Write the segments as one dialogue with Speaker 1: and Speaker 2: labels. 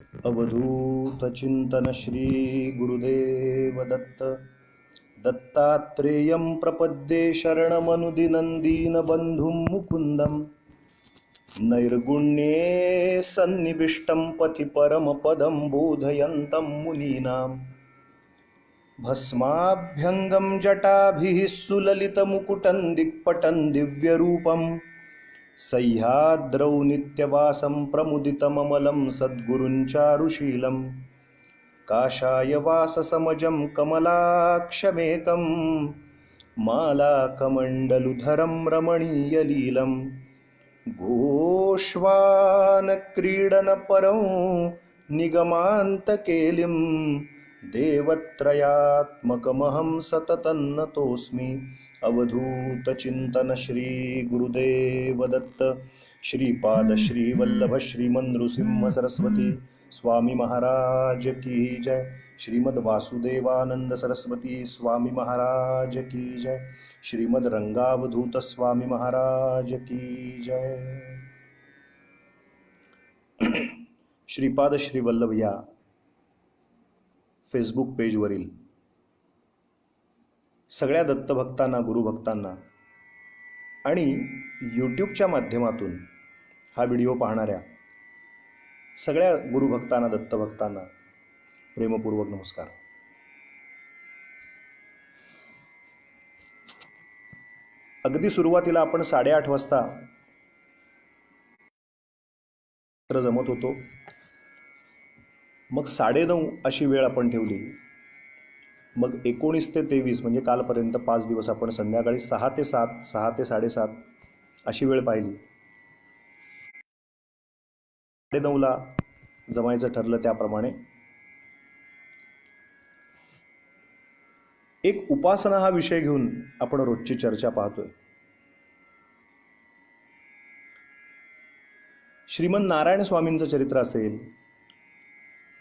Speaker 1: अवधूत चिंतन श्री गुरुदेव दत्त दत्तात्रेयं प्रपद्ये शरणमनुदिनं बंधुं मुकुंदं नैर्गुण्ये सन्निविष्टं पथि परमपदं बोधयन्तं मुनीनां भस्माभ्यङ्गं जटाभिः सुललितमुकुटं दिक्पटं दिव्यरूपं सह्याद्रौ नित्यवासं प्रमुदितममलं सद्गुरुञ्चारुशीलं काषाय वाससमजं कमलाक्षमेकं मालाकमण्डलुधरं रमणीयलीलं गोष्वानक्रीडनपरं निगमान्तकेलिं देवत्रयात्मकमहं सततं नतोऽस्मि। अवधूत चिंतन श्री गुरुदेव दत्त श्रीपाद श्री वल्लभ श्रीमन नृसिंह सरस्वती स्वामी महाराज की जय। श्रीमद वासुदेवानंद सरस्वती स्वामी महाराज की जय। श्रीमद रंगावधूत स्वामी महाराज की जय। श्रीपाद श्री वल्लभ या फेसबुक पेजवरील सगळ्या दत्तभक्तांना, गुरुभक्तांना आणि यूट्यूबच्या माध्यमातून हा व्हिडिओ पाहणाऱ्या सगळ्या गुरुभक्तांना, दत्तभक्तांना प्रेमपूर्वक नमस्कार। अगदी सुरुवातीला आपण 8:30 वाजता जमत होतो, मग 9:30 अशी वेळ आपण ठेवली, मग 19 ते 23 म्हणजे कालपर्यंत 5 दिवस आपण संध्याकाळी 6 ते 7, 6 ते 7:30 अशी वेळ पाहिली। 9:30ला जमायचं ठरलं त्याप्रमाणे एक उपासना हा विषय घेऊन आपण रोजची चर्चा पाहतोय। श्रीमन नारायण स्वामींचं चरित्र असेल,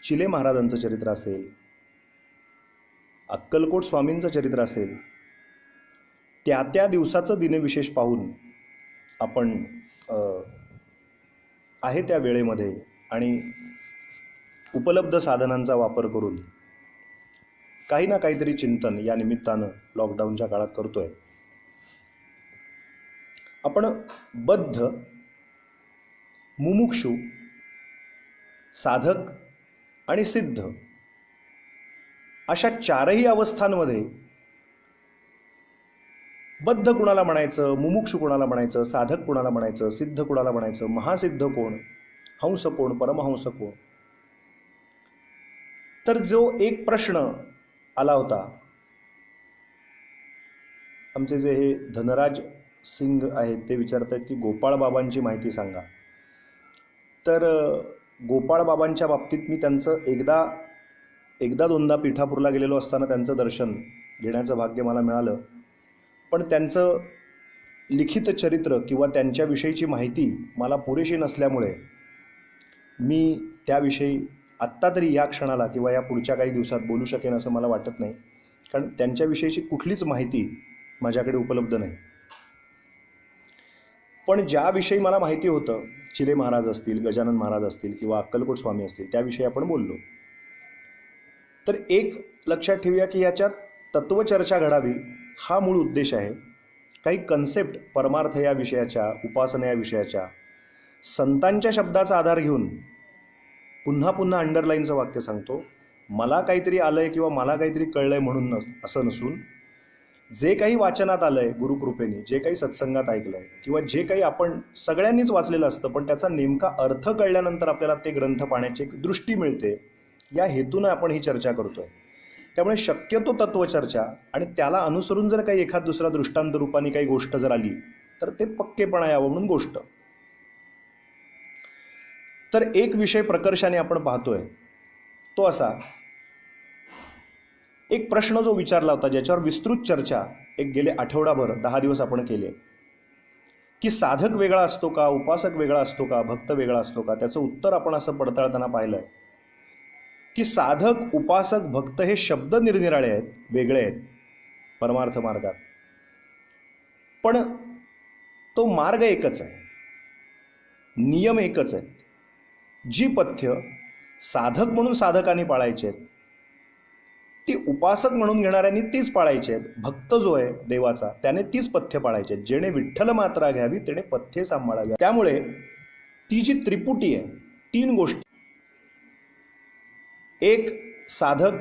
Speaker 1: चिले महाराजांचं चरित्र असेल, अक्कलकोट स्वामींचं चरित्र असेल, त्या त्या दिवसाचं दिनविशेष पाहून आपण आहे त्या वेळेमध्ये आणि उपलब्ध साधनांचा वापर करून काही ना काहीतरी चिंतन या निमित्तानं लॉकडाऊनच्या काळात करतोय। आपण बद्ध, मुमुक्षु, साधक आणि सिद्ध अशा चारही अवस्थांमध्ये बद्ध कुणाला म्हणायचं, मुमुक्षु कुणाला म्हणायचं, साधक कुणाला म्हणायचं, सिद्ध कुणाला म्हणायचं, महासिद्ध कोण, हंस कोण, परमहंस कोण। तर जो एक प्रश्न आला होता, आमचे जे हे धनराज सिंग आहेत ते विचारत आहेत की गोपाळ बाबांची माहिती सांगा। तर गोपाळ बाबांच्या बाबतीत मी त्यांचं एकदा दोनदा पिठापूरला गेलेलो असताना त्यांचं दर्शन घेण्याचं भाग्य मला मिळालं, पण त्यांचं लिखित चरित्र किंवा त्यांच्याविषयीची माहिती मला पुरेशी नसल्यामुळे मी त्याविषयी आत्ता तरी या क्षणाला किंवा या पुढच्या काही दिवसात बोलू शकेन असं मला वाटत नाही, कारण त्यांच्याविषयीची कुठलीच माहिती माझ्याकडे उपलब्ध नाही। पण ज्याविषयी मला माहिती होतं, चिले महाराज असतील, गजानन महाराज असतील किंवा अक्कलकोट स्वामी असतील, त्याविषयी आपण बोललो। तर एक लक्षात ठेवूया की याच्यात तत्वचर्चा घडावी हा मूळ उद्देश आहे। काही कन्सेप्ट, परमार्थ या विषयाच्या, उपासना या विषयाच्या, संतांच्या शब्दाचा आधार घेऊन पुन्हा पुन्हा अंडरलाईनचं वाक्य सांगतो, मला काहीतरी आलंय किंवा मला काहीतरी कळलंय म्हणून असं नसून, जे काही वाचनात आलंय गुरुकृपेने, जे काही सत्संगात ऐकलंय किंवा जे काही आपण सगळ्यांनीच वाचलेलं असतं पण त्याचा नेमका अर्थ कळल्यानंतर आपल्याला ते ग्रंथ पाहण्याची एक दृष्टी मिळते, या हेतूनं आपण ही चर्चा करतोय। त्यामुळे शक्यतो तत्वचर्चा आणि त्याला अनुसरून जर काही एखाद दुसरा दृष्टांत रूपाने काही गोष्ट जर आली तर ते पक्केपणा यावं म्हणून गोष्ट। तर एक विषय प्रकर्षाने आपण पाहतोय तो असा, एक प्रश्न जो विचारला होता ज्याच्यावर विस्तृत चर्चा एक गेले आठवडाभर 10 दिवस आपण केले की साधक वेगळा असतो का, उपासक वेगळा असतो का, भक्त वेगळा असतो का। त्याचं उत्तर आपण असं पडताळताना पाहिलंय की साधक, उपासक, भक्त हे शब्द निरनिराळे आहेत, वेगळे आहेत परमार्थ मार्गात, पण तो मार्ग एकच आहे, नियम एकच आहे। जी पथ्य साधक म्हणून साधकांनी पाळायचे आहेत, ती उपासक म्हणून घेणाऱ्यांनी तीच पाळायची आहेत. भक्त जो आहे देवाचा त्याने तीच पथ्य पाळायची आहेत. जेणे विठ्ठल मात्रा घ्यावी तेणे पथ्ये सांभाळावी. त्यामुळे ती जी त्रिपुटी आहे, 3 गोष्टी, एक साधक,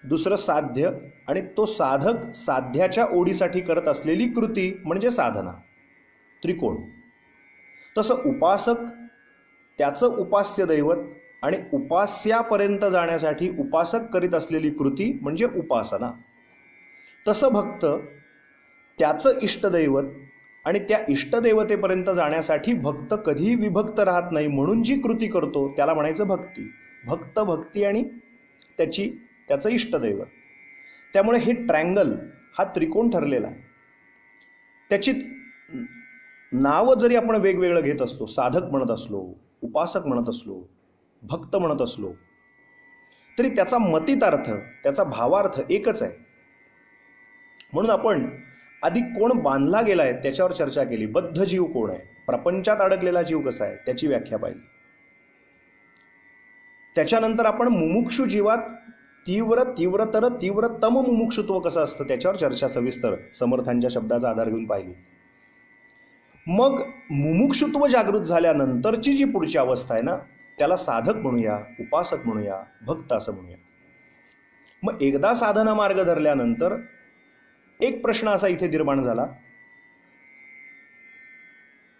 Speaker 1: दुसरं साध्य, आणि तो साधक साध्याच्या ओढीसाठी करत असलेली कृती म्हणजे साधना, त्रिकोण. तसं उपासक त्याचं उपास्य दैवत आणि उपास्यापर्यंत जाण्यासाठी उपासक करीत असलेली कृती म्हणजे उपासना. तसं भक्त त्याचं इष्टदैवत आणि त्या इष्टदेवतेपर्यंत जाण्यासाठी भक्त कधीही विभक्त राहत नाही म्हणून जी कृती करतो त्याला म्हणायचं भक्ती. भक्त, भक्ती आणि त्याचं इष्टदैवत. त्यामुळे हे ट्रँगल, हा त्रिकोण ठरलेला आहे. त्याची नावं जरी आपण वेगवेगळं घेत असलो, साधक म्हणत असलो, उपासक म्हणत असलो, भक्त म्हणत असलो, तरी त्याचा मतितार्थ, त्याचा भावार्थ एकच आहे. म्हणून आपण आधी कोण बांधला गेलाय त्याच्यावर चर्चा केली. बद्ध जीव कोण आहे, प्रपंचात अडकलेला जीव कसा आहे त्याची व्याख्या पाहिली. त्याच्यानंतर आपण मुमुक्षु जीवात तीव्रतम मुमुक्षुत्व कसं असतं त्याच्यावर चर्चा सविस्तर समर्थांच्या शब्दाचा आधार घेऊन पाहिली. मग मुमुक्षुत्व जागृत झाल्यानंतरची जी पुढची अवस्था आहे ना, त्याला साधक म्हणूया, उपासक म्हणूया, भक्त असं म्हणूया. मग एकदा साधना मार्ग धरल्यानंतर एक प्रश्न असा इथे निर्माण झाला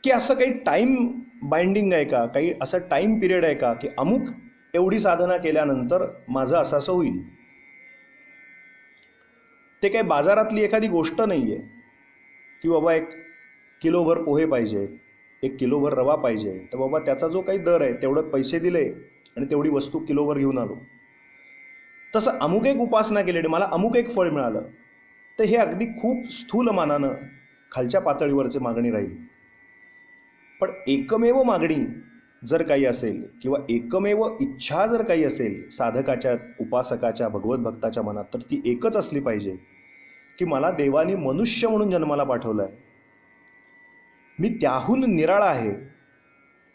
Speaker 1: की असं काही टाइम बाइंडिंग आहे का, काही असं टाइम पिरियड आहे का की अमुक एवढी साधना केल्यानंतर माझं असं होईल. ते काही बाजारातली एखादी गोष्ट नाही आहे की बाबा 1 किलोभर पोहे पाहिजे, 1 किलोभर रवा पाहिजे, तर बाबा त्याचा जो काही दर आहे तेवढं पैसे दिले आणि तेवढी वस्तू किलोभर घेऊन आलो. तसं अमुक एक उपासना केली, मला अमुक एक फळ मिळालं, तर हे अगदी खूप स्थूल मानानं खालच्या पातळीवरची मागणी राहील. पण एकमेव मागणी जर काही असेल किंवा एकमेव इच्छा जर काही असेल साधकाच्या, उपासकाच्या, भगवत भक्ताच्या मनात, तर ती एकच असली पाहिजे की मला देवानी मनुष्य म्हणून जन्माला पाठवलं आहे, मी त्याहून निराळा आहे,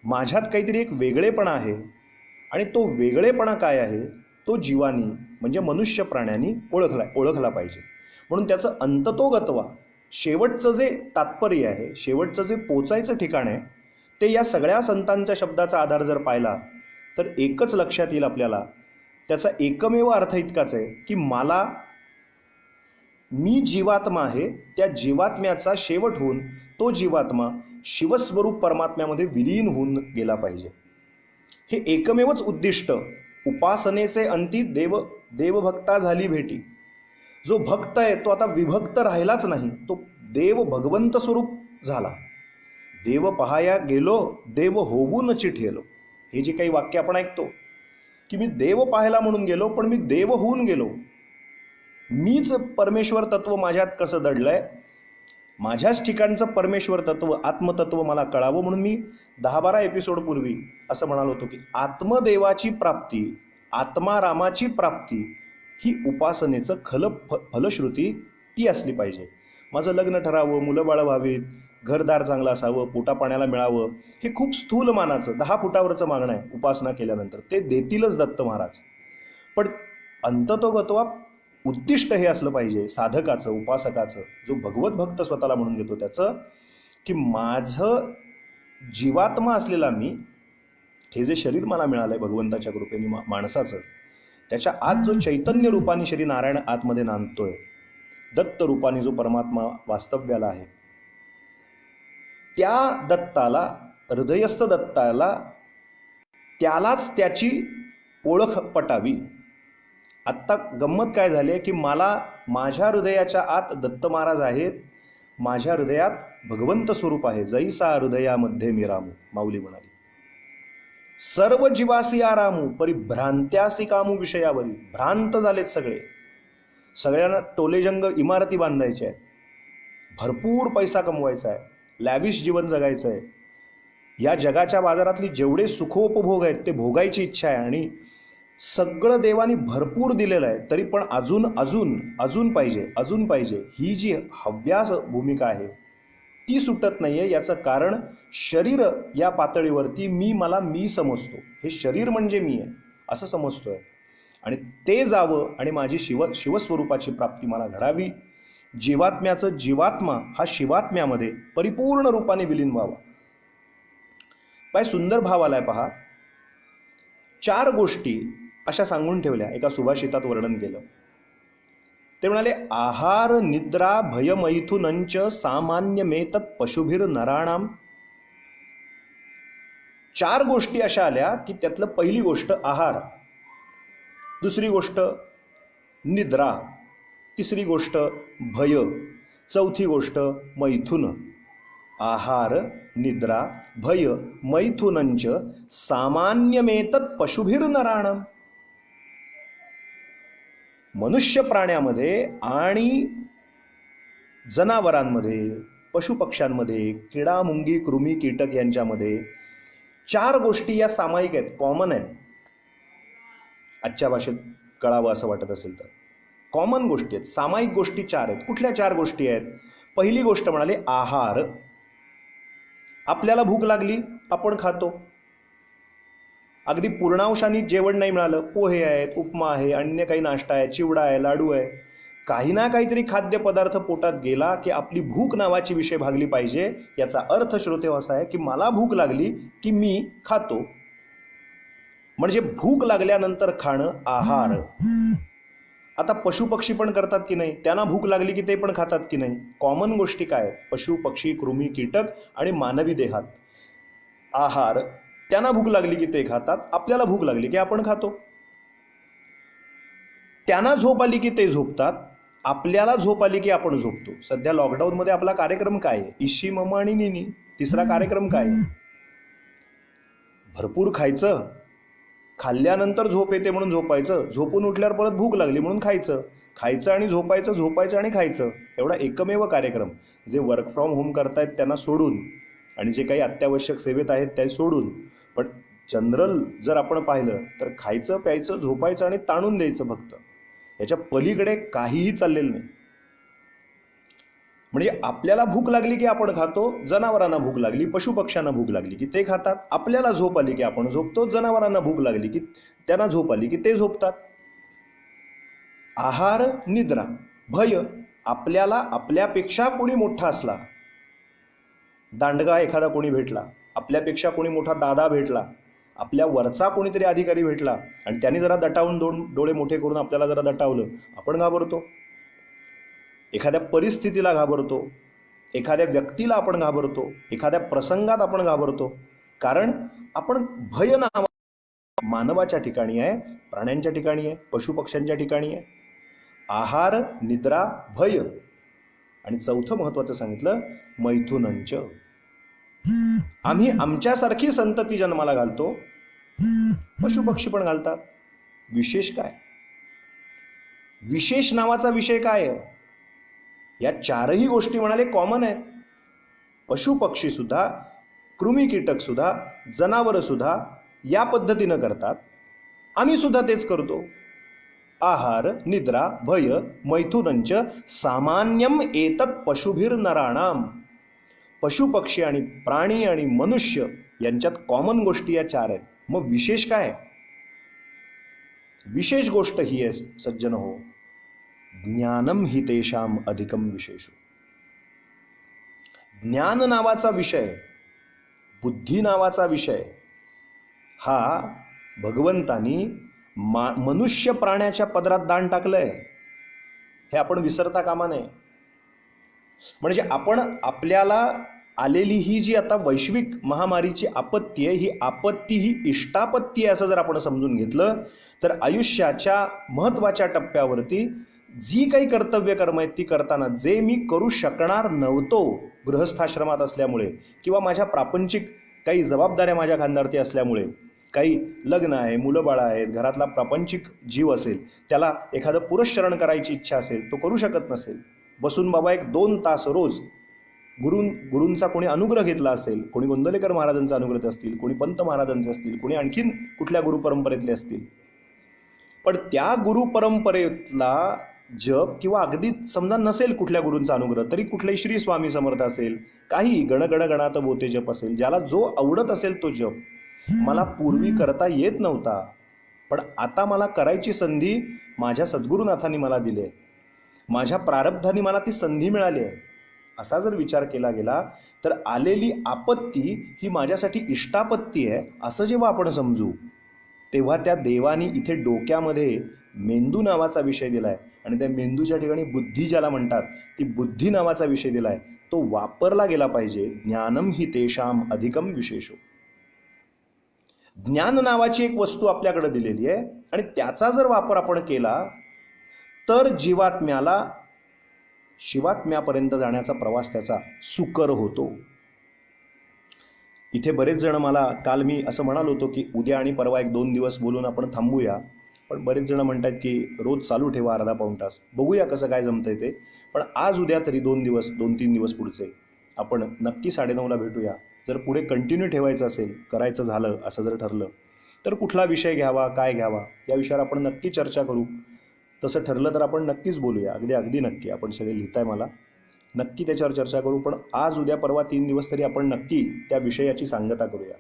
Speaker 1: माझ्यात काहीतरी एक वेगळेपणा आहे आणि तो वेगळेपणा काय आहे तो जीवानी म्हणजे मनुष्य प्राण्यांनी ओळखला पाहिजे. म्हणून त्याचं अंततोगत्वा, शेवटचं जे तात्पर्य आहे, शेवटचं जे पोचायचं ठिकाण आहे, ते या सगळ्या संतांच्या शब्दाचा आधार जर पाहिला तर एकच लक्षात येईल आपल्याला. त्याचा एकमेव अर्थ इतकाच आहे की मी जीवात्मा आहे, त्या जीवात्म्याचा शेवट होऊन तो जीवात्मा शिवस्वरूप परमात्म्यामध्ये विलीन होऊन गेला पाहिजे. हे एकमेवच उद्दिष्ट. उपासनेचे अंती देवभक्ता झाली भेटी. जो भक्त आहे तो आता विभक्त राहिलाच नाही, तो देव भगवंत स्वरूप झाला. देव पहाया गेलो, देव होऊन चिठेलो. हे जे काही वाक्य आपण ऐकतो की मी देव पाहायला म्हणून गेलो पण मी देव होऊन गेलो, मीच परमेश्वर तत्व माझ्यात कसं दडलंय, माझ्याच ठिकाणचं परमेश्वर तत्व, आत्मतत्व मला कळावं म्हणून मी 10-12 एपिसोड पूर्वी असं म्हणालो होतो की आत्मदेवाची प्राप्ती, आत्मारामाची प्राप्ती ही उपासनेचं फलश्रुती ती असली पाहिजे. माझं लग्न ठरावं, मुलं बाळं व्हावीत, घरदार चांगलं असावं, पोटा पाण्याला मिळावं, हे खूप स्थूल मानाचं 10 फुटावरचं मागणं आहे. उपासना केल्यानंतर ते देतीलच दत्त महाराज. पण अंततोगत्वा उद्दिष्ट हे असलं पाहिजे साधकाचं, उपासकाचं, जो भगवत भक्त स्वतःला म्हणून घेतो त्याचं, की माझं जीवात्मा असलेला मी, हे जे शरीर मला मिळालंय भगवंताच्या कृपेने माणसाचं, त्याच्या आत जो चैतन्य रूपाने श्री नारायण आतमध्ये नांदतोय, दत्त रूपाने जो परमात्मा वास्तव्याला आहे, त्या दत्ताला, हृदयस्थ दत्ताला, त्यालाच त्याची ओळख पटावी. आत्ता गंमत काय झाली की मला माझ्या हृदयाच्या आत दत्त महाराज आहेत, माझ्या हृदयात भगवंत स्वरूप आहे. जैसा हृदयामध्ये मी रामू, माऊली म्हणाली. सर्व जीवासी आरामू परिभ्रांत्यासी कामू विषयावरी. भ्रांत झालेत सगळे, सगळ्यांना टोलेजंग इमारती बांधायच्या आहेत, भरपूर पैसा कमवायचा आहे, लॅविश जीवन जगायचं आहे, या जगाच्या बाजारातली जेवढे सुखोपभोग आहेत ते भोगायची इच्छा आहे आणि सगळं देवानी भरपूर दिलेलं आहे, तरी पण अजून अजून अजून पाहिजे, अजून पाहिजे, ही जी हव्यास भूमिका आहे ती सुटत नाहीये. याचं कारण शरीर या पातळीवरती मी समजतो, हे शरीर म्हणजे मी आहे. असं समजतोय. आणि ते जावं आणि माझी शिवस्वरूपाची प्राप्ती मला घडावी. जीवात्म्याचं जीवात्मा हा शिवात्म्यामध्ये परिपूर्ण रूपाने विलीन व्हावा. काय सुंदर भाव आलाय पहा. 4 गोष्टी अशा सांगून ठेवल्या, एका सुभाषितात वर्णन केलं. ते म्हणाले, आहार निद्रा भयमैथुनंच सामान्यमेतत् पशुभिर नराणाम. 4 गोष्टी अशा आल्या की त्यातलं पहिली गोष्ट आहार, दुसरी गोष्ट निद्रा, तिसरी गोष्ट भय, चौथी गोष्ट मैथुन. आहार निद्रा भय मैथुनंच सामान्यमेतत् पशुभिर नराणाम. मनुष्य प्राण्यामध्ये आणि जनावरांमध्ये, पशुपक्ष्यांमध्ये, किडा मुंगी कृमी कीटक यांच्यामध्ये 4 गोष्टी या सामायिक आहेत, कॉमन आहेत. आजच्या भाषेत कळावं असं वाटत असेल तर कॉमन गोष्टी आहेत, सामायिक गोष्टी 4 आहेत. कुठल्या 4 गोष्टी आहेत? पहिली गोष्ट म्हणाले आहार. आपल्याला भूक लागली, आपण खातो. अगदी पूर्णांशाने जेवण नाही मिळालं, पोहे आहेत, उपमा आहे, अन्य काही नाश्ता आहे, चिवडा आहे, लाडू आहे, काही ना काहीतरी खाद्यपदार्थ पोटात गेला की आपली भूक नावाची विषय भागली पाहिजे. याचा अर्थ श्रोते असा आहे की मला भूक लागली की मी खातो. म्हणजे भूक लागल्यानंतर खाणं आहार. आता पशुपक्षी पण करतात की नाही? त्यांना भूक लागली की ते पण खातात की नाही? कॉमन गोष्टी काय? पशु पक्षी कृमी कीटक आणि मानवी देहात आहार. त्यांना भूक लागली की ते खातात, आपल्याला भूक लागली की आपण खातो. त्यांना झोप आली की ते झोपतात, आपल्याला झोप आली की आपण झोपतो. सध्या लॉकडाऊनमध्ये आपला कार्यक्रम काय आहे? इशी ममा आणि निनी. तिसरा कार्यक्रम काय आहे? भरपूर खायचं, खाल्ल्यानंतर झोप येते म्हणून झोपायचं, झोपून उठल्यावर परत भूक लागली म्हणून खायचं, खायचं आणि झोपायचं, झोपायचं आणि खायचं. एवढा एकमेव कार्यक्रम. जे वर्क फ्रॉम होम करतायत त्यांना सोडून आणि जे काही अत्यावश्यक सेवेत आहेत त्या सोडून. पण जनरल जर आपण पाहिलं तर खायचं, प्यायचं, झोपायचं आणि ताणून द्यायचं फक्त. याच्या पलीकडे काहीही चाललेलं नाही. म्हणजे आपल्याला भूक लागली की आपण खातो, जनावरांना भूक लागली, पशुपक्ष्यांना भूक लागली की ते खातात, आपल्याला झोप आली की आपण झोपतो, जनावरांना भूक लागली की त्यांना झोप आली की ते झोपतात. आहार निद्रा भय. आपल्याला आपल्यापेक्षा कोणी मोठा असला, दांडगा एखादा कोणी भेटला, आपल्यापेक्षा कोणी मोठा दादा भेटला, आपल्या वरचा कोणीतरी अधिकारी भेटला आणि त्यांनी जरा दटावून डोळे मोठे करून आपल्याला जरा दटावलं, आपण घाबरतो. एखाद्या परिस्थितीला घाबरतो, एखाद्या व्यक्तीला आपण घाबरतो, एखाद्या प्रसंगात आपण घाबरतो. कारण आपण भय नावा मानवाच्या ठिकाणी आहे, प्राण्यांच्या ठिकाणी आहे, पशुपक्ष्यांच्या ठिकाणी आहे. आहार निद्रा भय. आणि चौथं महत्वाचं सांगितलं मैथुनंच. आम्ही आमच्यासारखी संतती जन्माला घालतो, पशुपक्षी पण घालतात. विशेष काय? विशेष नावाचा विषय काय आहे? या 4ही गोष्टी म्हणाले कॉमन आहेत. पशुपक्षी सुद्धा, कृमी कीटक सुद्धा, जनावर सुद्धा या पद्धतीनं करतात. आम्ही सुद्धा तेच करतो. आहार निद्रा भय मैथुनंच सामान्यम एतत् पशुभिर नराणाम. पशुपक्षी आणि प्राणी आणि मनुष्य यांच्यात कॉमन गोष्टी या 4 आहेत. मग विशेष काय? विशेष गोष्ट ही आहे सज्जन हो, ज्ञानम हि तेषाम अधिकम विशेषो. ज्ञान नावाचा विषय, बुद्धी नावाचा विषय हा भगवंतानी मनुष्य प्राण्याच्या पदरात दान टाकलंय. हे आपण विसरता कामा नये. म्हणजे आपण आपल्याला आलेली ही जी आता वैश्विक महामारीची आपत्ती आहे, ही आपत्ती ही इष्टापत्ती आहे असं जर आपण समजून घेतलं तर आयुष्याच्या महत्त्वाच्या टप्प्यावरती जी काही कर्तव्य कर्म आहेत ती करताना जे मी करू शकणार नव्हतो गृहस्थाश्रमात असल्यामुळे, किंवा माझ्या प्रापंचिक काही जबाबदाऱ्या माझ्या खांद्यावरती असल्यामुळे, काही लग्न आहे, मुलं बाळं आहेत, घरातला प्रापंचिक जीव असेल, त्याला एखादं पुरस्चरण करायची इच्छा असेल, तो करू शकत नसेल, बसून बाबा 1-2 तास रोज गुरूंचा कोणी अनुग्रह घेतला असेल, कोणी गोंदलेकर महाराजांचा अनुग्रह असतील, कोणी पंत महाराजांचे असतील, कोणी आणखीन कुठल्या गुरुपरंपरेतले असतील, पण त्या गुरुपरंपरेतला जप किंवा अगदी समजा नसेल कुठल्या गुरूंचा अनुग्रह तरी कुठलाही श्री स्वामी समर्थ असेल, काही गणगण गणात बोते जप असेल, ज्याला जो आवडत असेल तो जप मला पूर्वी करता येत नव्हता. पण आता मला करायची संधी माझ्या सद्गुरुनाथांनी मला दिली आहे, माझ्या प्रारब्धाने मला ती संधी मिळाली आहे, असा जर विचार केला गेला तर आलेली आपत्ती ही माझ्यासाठी इष्टापत्ती आहे असं जेव्हा आपण समजू, तेव्हा त्या देवानी इथे डोक्यामध्ये मेंदू नावाचा विषय दिलाय आणि त्या मेंदूच्या ठिकाणी बुद्धी ज्याला म्हणतात ती बुद्धी नावाचा विषय दिलाय, तो वापरला गेला पाहिजे. ज्ञानम ही तेषाम अधिकम विशेषो. ज्ञान नावाची एक वस्तू आपल्याकडे दिलेली आहे आणि त्याचा जर वापर आपण केला तर जीवात्म्याला शिवात्म्यापर्यंत जाण्याचा प्रवास त्याचा सुकर होतो. इथे बरेच जण मला काल मी असं म्हणालो होतो की उद्या आणि परवा 1-2 दिवस बोलून आपण थांबूया, पण बरेच जण म्हणतात की रोज चालू ठेवा अर्धा पाऊण तास, बघूया कसं काय जमतंय ते. पण आज उद्या तरी 2-3 दिवस पुढचे आपण नक्की 9:30ला भेटूया. जर पुढे कंटिन्यू ठेवायचं असेल, करायचं झालं असं जर ठरलं तर कुठला विषय घ्यावा, काय घ्यावा या विषयावर आपण नक्की चर्चा करू. तसं ठरलं तर आपण नक्कीच बोलूया, अगदी नक्की. आपण सगळे लिहिताय मला, नक्की त्याच्यावर चर्चा करू. पण आज उद्या परवा 3 दिवस तरी आपण नक्की त्या विषयाची सांगता करूया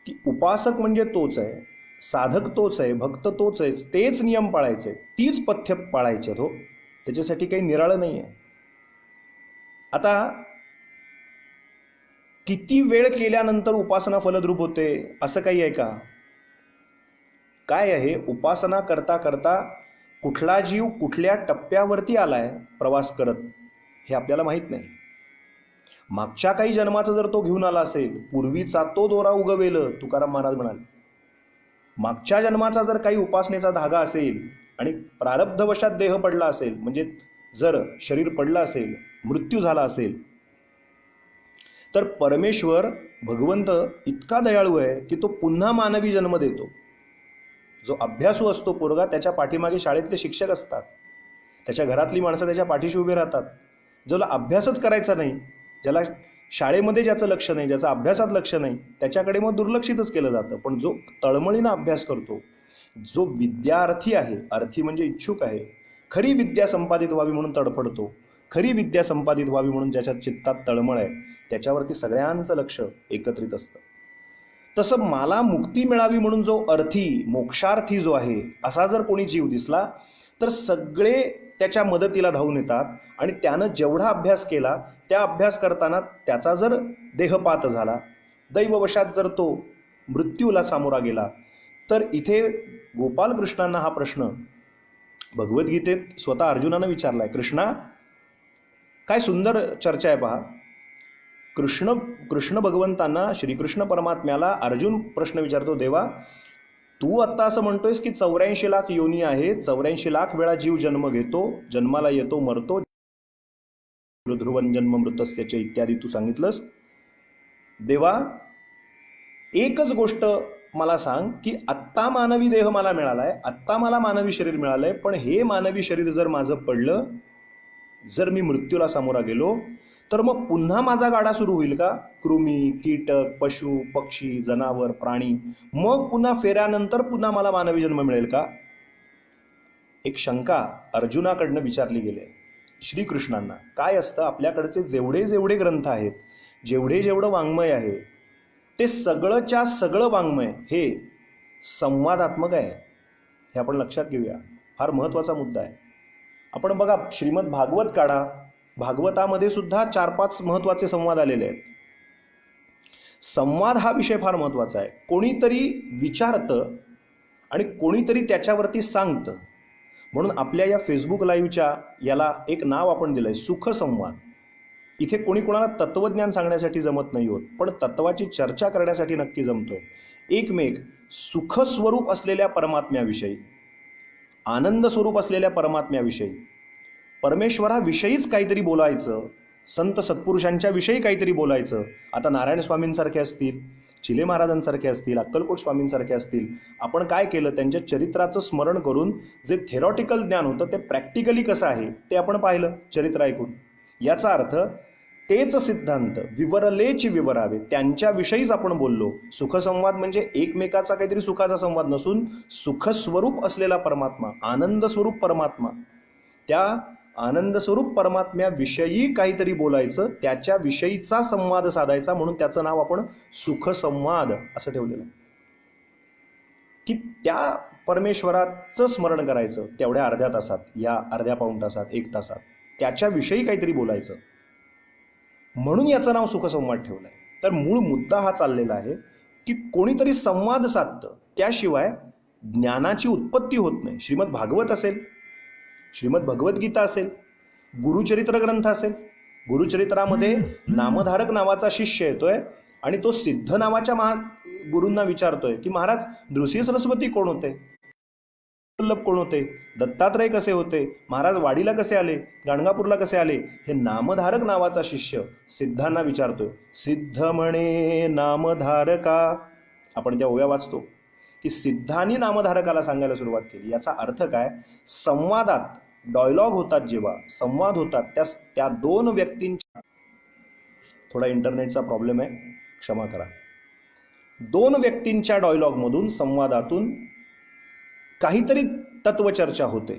Speaker 1: की उपासक म्हणजे तोच आहे, साधक तोच आहे, भक्त तोच आहे, तेच नियम पाळायचे, तीच पथ्य पाळायचे हो, त्याच्यासाठी काही निराळं नाही आहे. आता किती वेळ केल्यानंतर उपासना फलद्रूप होते असं काही आहे का? काय आहे, उपासना करता करता कुठला जीव कुठल्या टप्प्यावरती आलाय प्रवास करत हे आपल्याला माहीत नाही. मागच्या काही जन्माचं जर तो घेऊन आला असेल, पूर्वीचा तो दोरा उगवेल, तुकाराम महाराज म्हणाले. मागच्या जन्माचा जर काही उपासनेचा धागा असेल आणि प्रारब्धवशात देह पडला असेल, म्हणजे जर शरीर पडलं असेल, मृत्यू झाला असेल, तर परमेश्वर भगवंत इतका दयाळू आहे की तो पुन्हा मानवी जन्म देतो. जो अभ्यासू असतो पोरगा, त्याच्या पाठीमागे शाळेतले शिक्षक असतात, त्याच्या घरातली माणसं त्याच्या पाठीशी उभी राहतात. ज्याला अभ्यासच करायचा नाही, ज्याला शाळेमध्ये ज्याचं लक्ष नाही, ज्याचा अभ्यासात लक्ष नाही, त्याच्याकडे मग दुर्लक्षितच केलं जातं. पण जो तळमळीनं अभ्यास करतो, जो विद्यार्थी आहे, अर्थी म्हणजे इच्छुक आहे, खरी विद्या संपादित व्हावी म्हणून तडफडतो, खरी विद्या संपादित व्हावी म्हणून ज्याच्या चित्तात तळमळ आहे, त्याच्यावरती सगळ्यांचं लक्ष एकत्रित असतं. तसं मला मुक्ती मिळावी म्हणून जो अर्थी, मोक्षार्थी जो आहे, असा जर कोणी जीव दिसला तर सगळे त्याच्या मदतीला धावून येतात आणि त्यानं जेवढा अभ्यास केला त्या अभ्यास करताना त्याचा जर देहपात झाला, दैववशात जर तो मृत्यूला सामोरा गेला, तर इथे गोपालकृष्णांना हा प्रश्न भगवद्गीतेत स्वतः अर्जुनानं विचारलाय. कृष्णा, काय सुंदर चर्चा आहे पहा. कृष्ण भगवंतांना, श्रीकृष्ण परमात्म्याला अर्जुन प्रश्न विचारतो, देवा तू आत्ता असं म्हणतोयस की 84 लाख योनी आहे, 84 लाख वेळा जीव जन्म घेतो, जन्माला येतो, मरतो, ध्रुवन जन्म मृतस्यचे इत्यादी तू सांगितलंस. देवा एकच गोष्ट मला सांग की आत्ता मानवी देह मला मिळालाय, आत्ता मला मानवी शरीर मिळालंय, पण हे मानवी शरीर जर माझं पडलं, जर मी मृत्यूला सामोरा गेलो, तर मग पुन्हा माझा गाडा सुरू होईल का? कृमी, कीटक, पशु, पक्षी, जनावर, प्राणी, मग पुन्हा फेऱ्यानंतर पुन्हा मला मानवी जन्म मिळेल का? एक शंका अर्जुनाकडनं विचारली गेली श्रीकृष्णांना. काय असतं, आपल्याकडचे जेवढे जेवढे ग्रंथ आहेत, जेवढं वाङ्मय आहे, ते सगळंच्या सगळं वाङ्मय हे संवादात्मक आहे. हे आपण लक्षात घेऊया, फार महत्त्वाचा मुद्दा आहे. आपण बघा, श्रीमद भागवत काढा, भागवतामध्ये सुद्धा 4-5 महत्त्वाचे संवाद आलेले आहेत. संवाद हा विषय फार महत्त्वाचा आहे. कोणीतरी विचारतं आणि कोणीतरी त्याच्यावरती सांगतं. म्हणून आपल्या या फेसबुक लाईव्हच्या याला एक नाव आपण दिलंय, सुखसंवाद. इथे कोणी कोणाला तत्वज्ञान सांगण्यासाठी जमत नाही होत, पण तत्वाची चर्चा करण्यासाठी नक्की जमतोय. एकमेक सुखस्वरूप असलेल्या परमात्म्याविषयी, आनंद स्वरूप असलेल्या परमात्म्याविषयी, परमेश्वराविषयीच काहीतरी बोलायचं, संत सत्पुरुषांच्या विषयी काहीतरी बोलायचं. आता नारायण स्वामींसारखे असतील, चिले महाराजांसारखे असतील, अक्कलकोट स्वामींसारखे असतील, आपण काय केलं, त्यांच्या चरित्राचं स्मरण करून जे थेरॉटिकल ज्ञान होतं ते प्रॅक्टिकली कसं आहे ते आपण पाहिलं चरित्र ऐकून. याचा अर्थ तेच सिद्धांत विवरलेची विवरावे, त्यांच्याविषयीच आपण बोललो. सुखसंवाद म्हणजे एकमेकाचा काहीतरी सुखाचा संवाद नसून सुखस्वरूप असलेला परमात्मा, आनंद स्वरूप परमात्मा, त्या आनंद स्वरूप परमात्म्याविषयी काहीतरी बोलायचं, त्याच्याविषयीचा संवाद साधायचा, म्हणून त्याचं नाव आपण सुखसंवाद असं ठेवलेलं. की त्या परमेश्वराचं स्मरण करायचं तेवढ्या अर्ध्या तासात, या अर्ध्या पाऊण तासात, 1 तासात, त्याच्याविषयी काहीतरी बोलायचं. म्हणून याचं नाव सुखसंवाद ठेवलं आहे. तर मूळ मुद्दा हा चाललेला आहे की कोणीतरी संवाद साधतं, त्याशिवाय ज्ञानाची उत्पत्ती होत नाही. श्रीमद भागवत असेल, श्रीमद भगवद्गीता असेल, गुरुचरित्र ग्रंथ असेल, गुरुचरित्रामध्ये नामधारक नावाचा शिष्य येतोय आणि तो सिद्ध नावाच्या गुरूंना विचारतोय की महाराज, नृसिंह सरस्वती कोण होते, वल्लभ कोण होते, दत्तात्रय कसे होते, महाराज वाडीला कसे आले, गाणगापूरला कसे आले, हे नामधारक नावाचा शिष्य सिद्धांना विचारतोय. सिद्ध म्हणे नामधारका, आपण त्या ओव्या वाचतो की सिद्धांनी नामधारकाला सांगायला सुरुवात केली. याचा अर्थ काय? संवादात, डायलॉग होतात, जेव्हा संवाद होतात, त्या दोन व्यक्तींच्या, थोडा इंटरनेटचा प्रॉब्लेम आहे, क्षमा करा, दोन व्यक्तींच्या डायलॉगमधून, संवादातून काहीतरी तत्वचर्चा होते.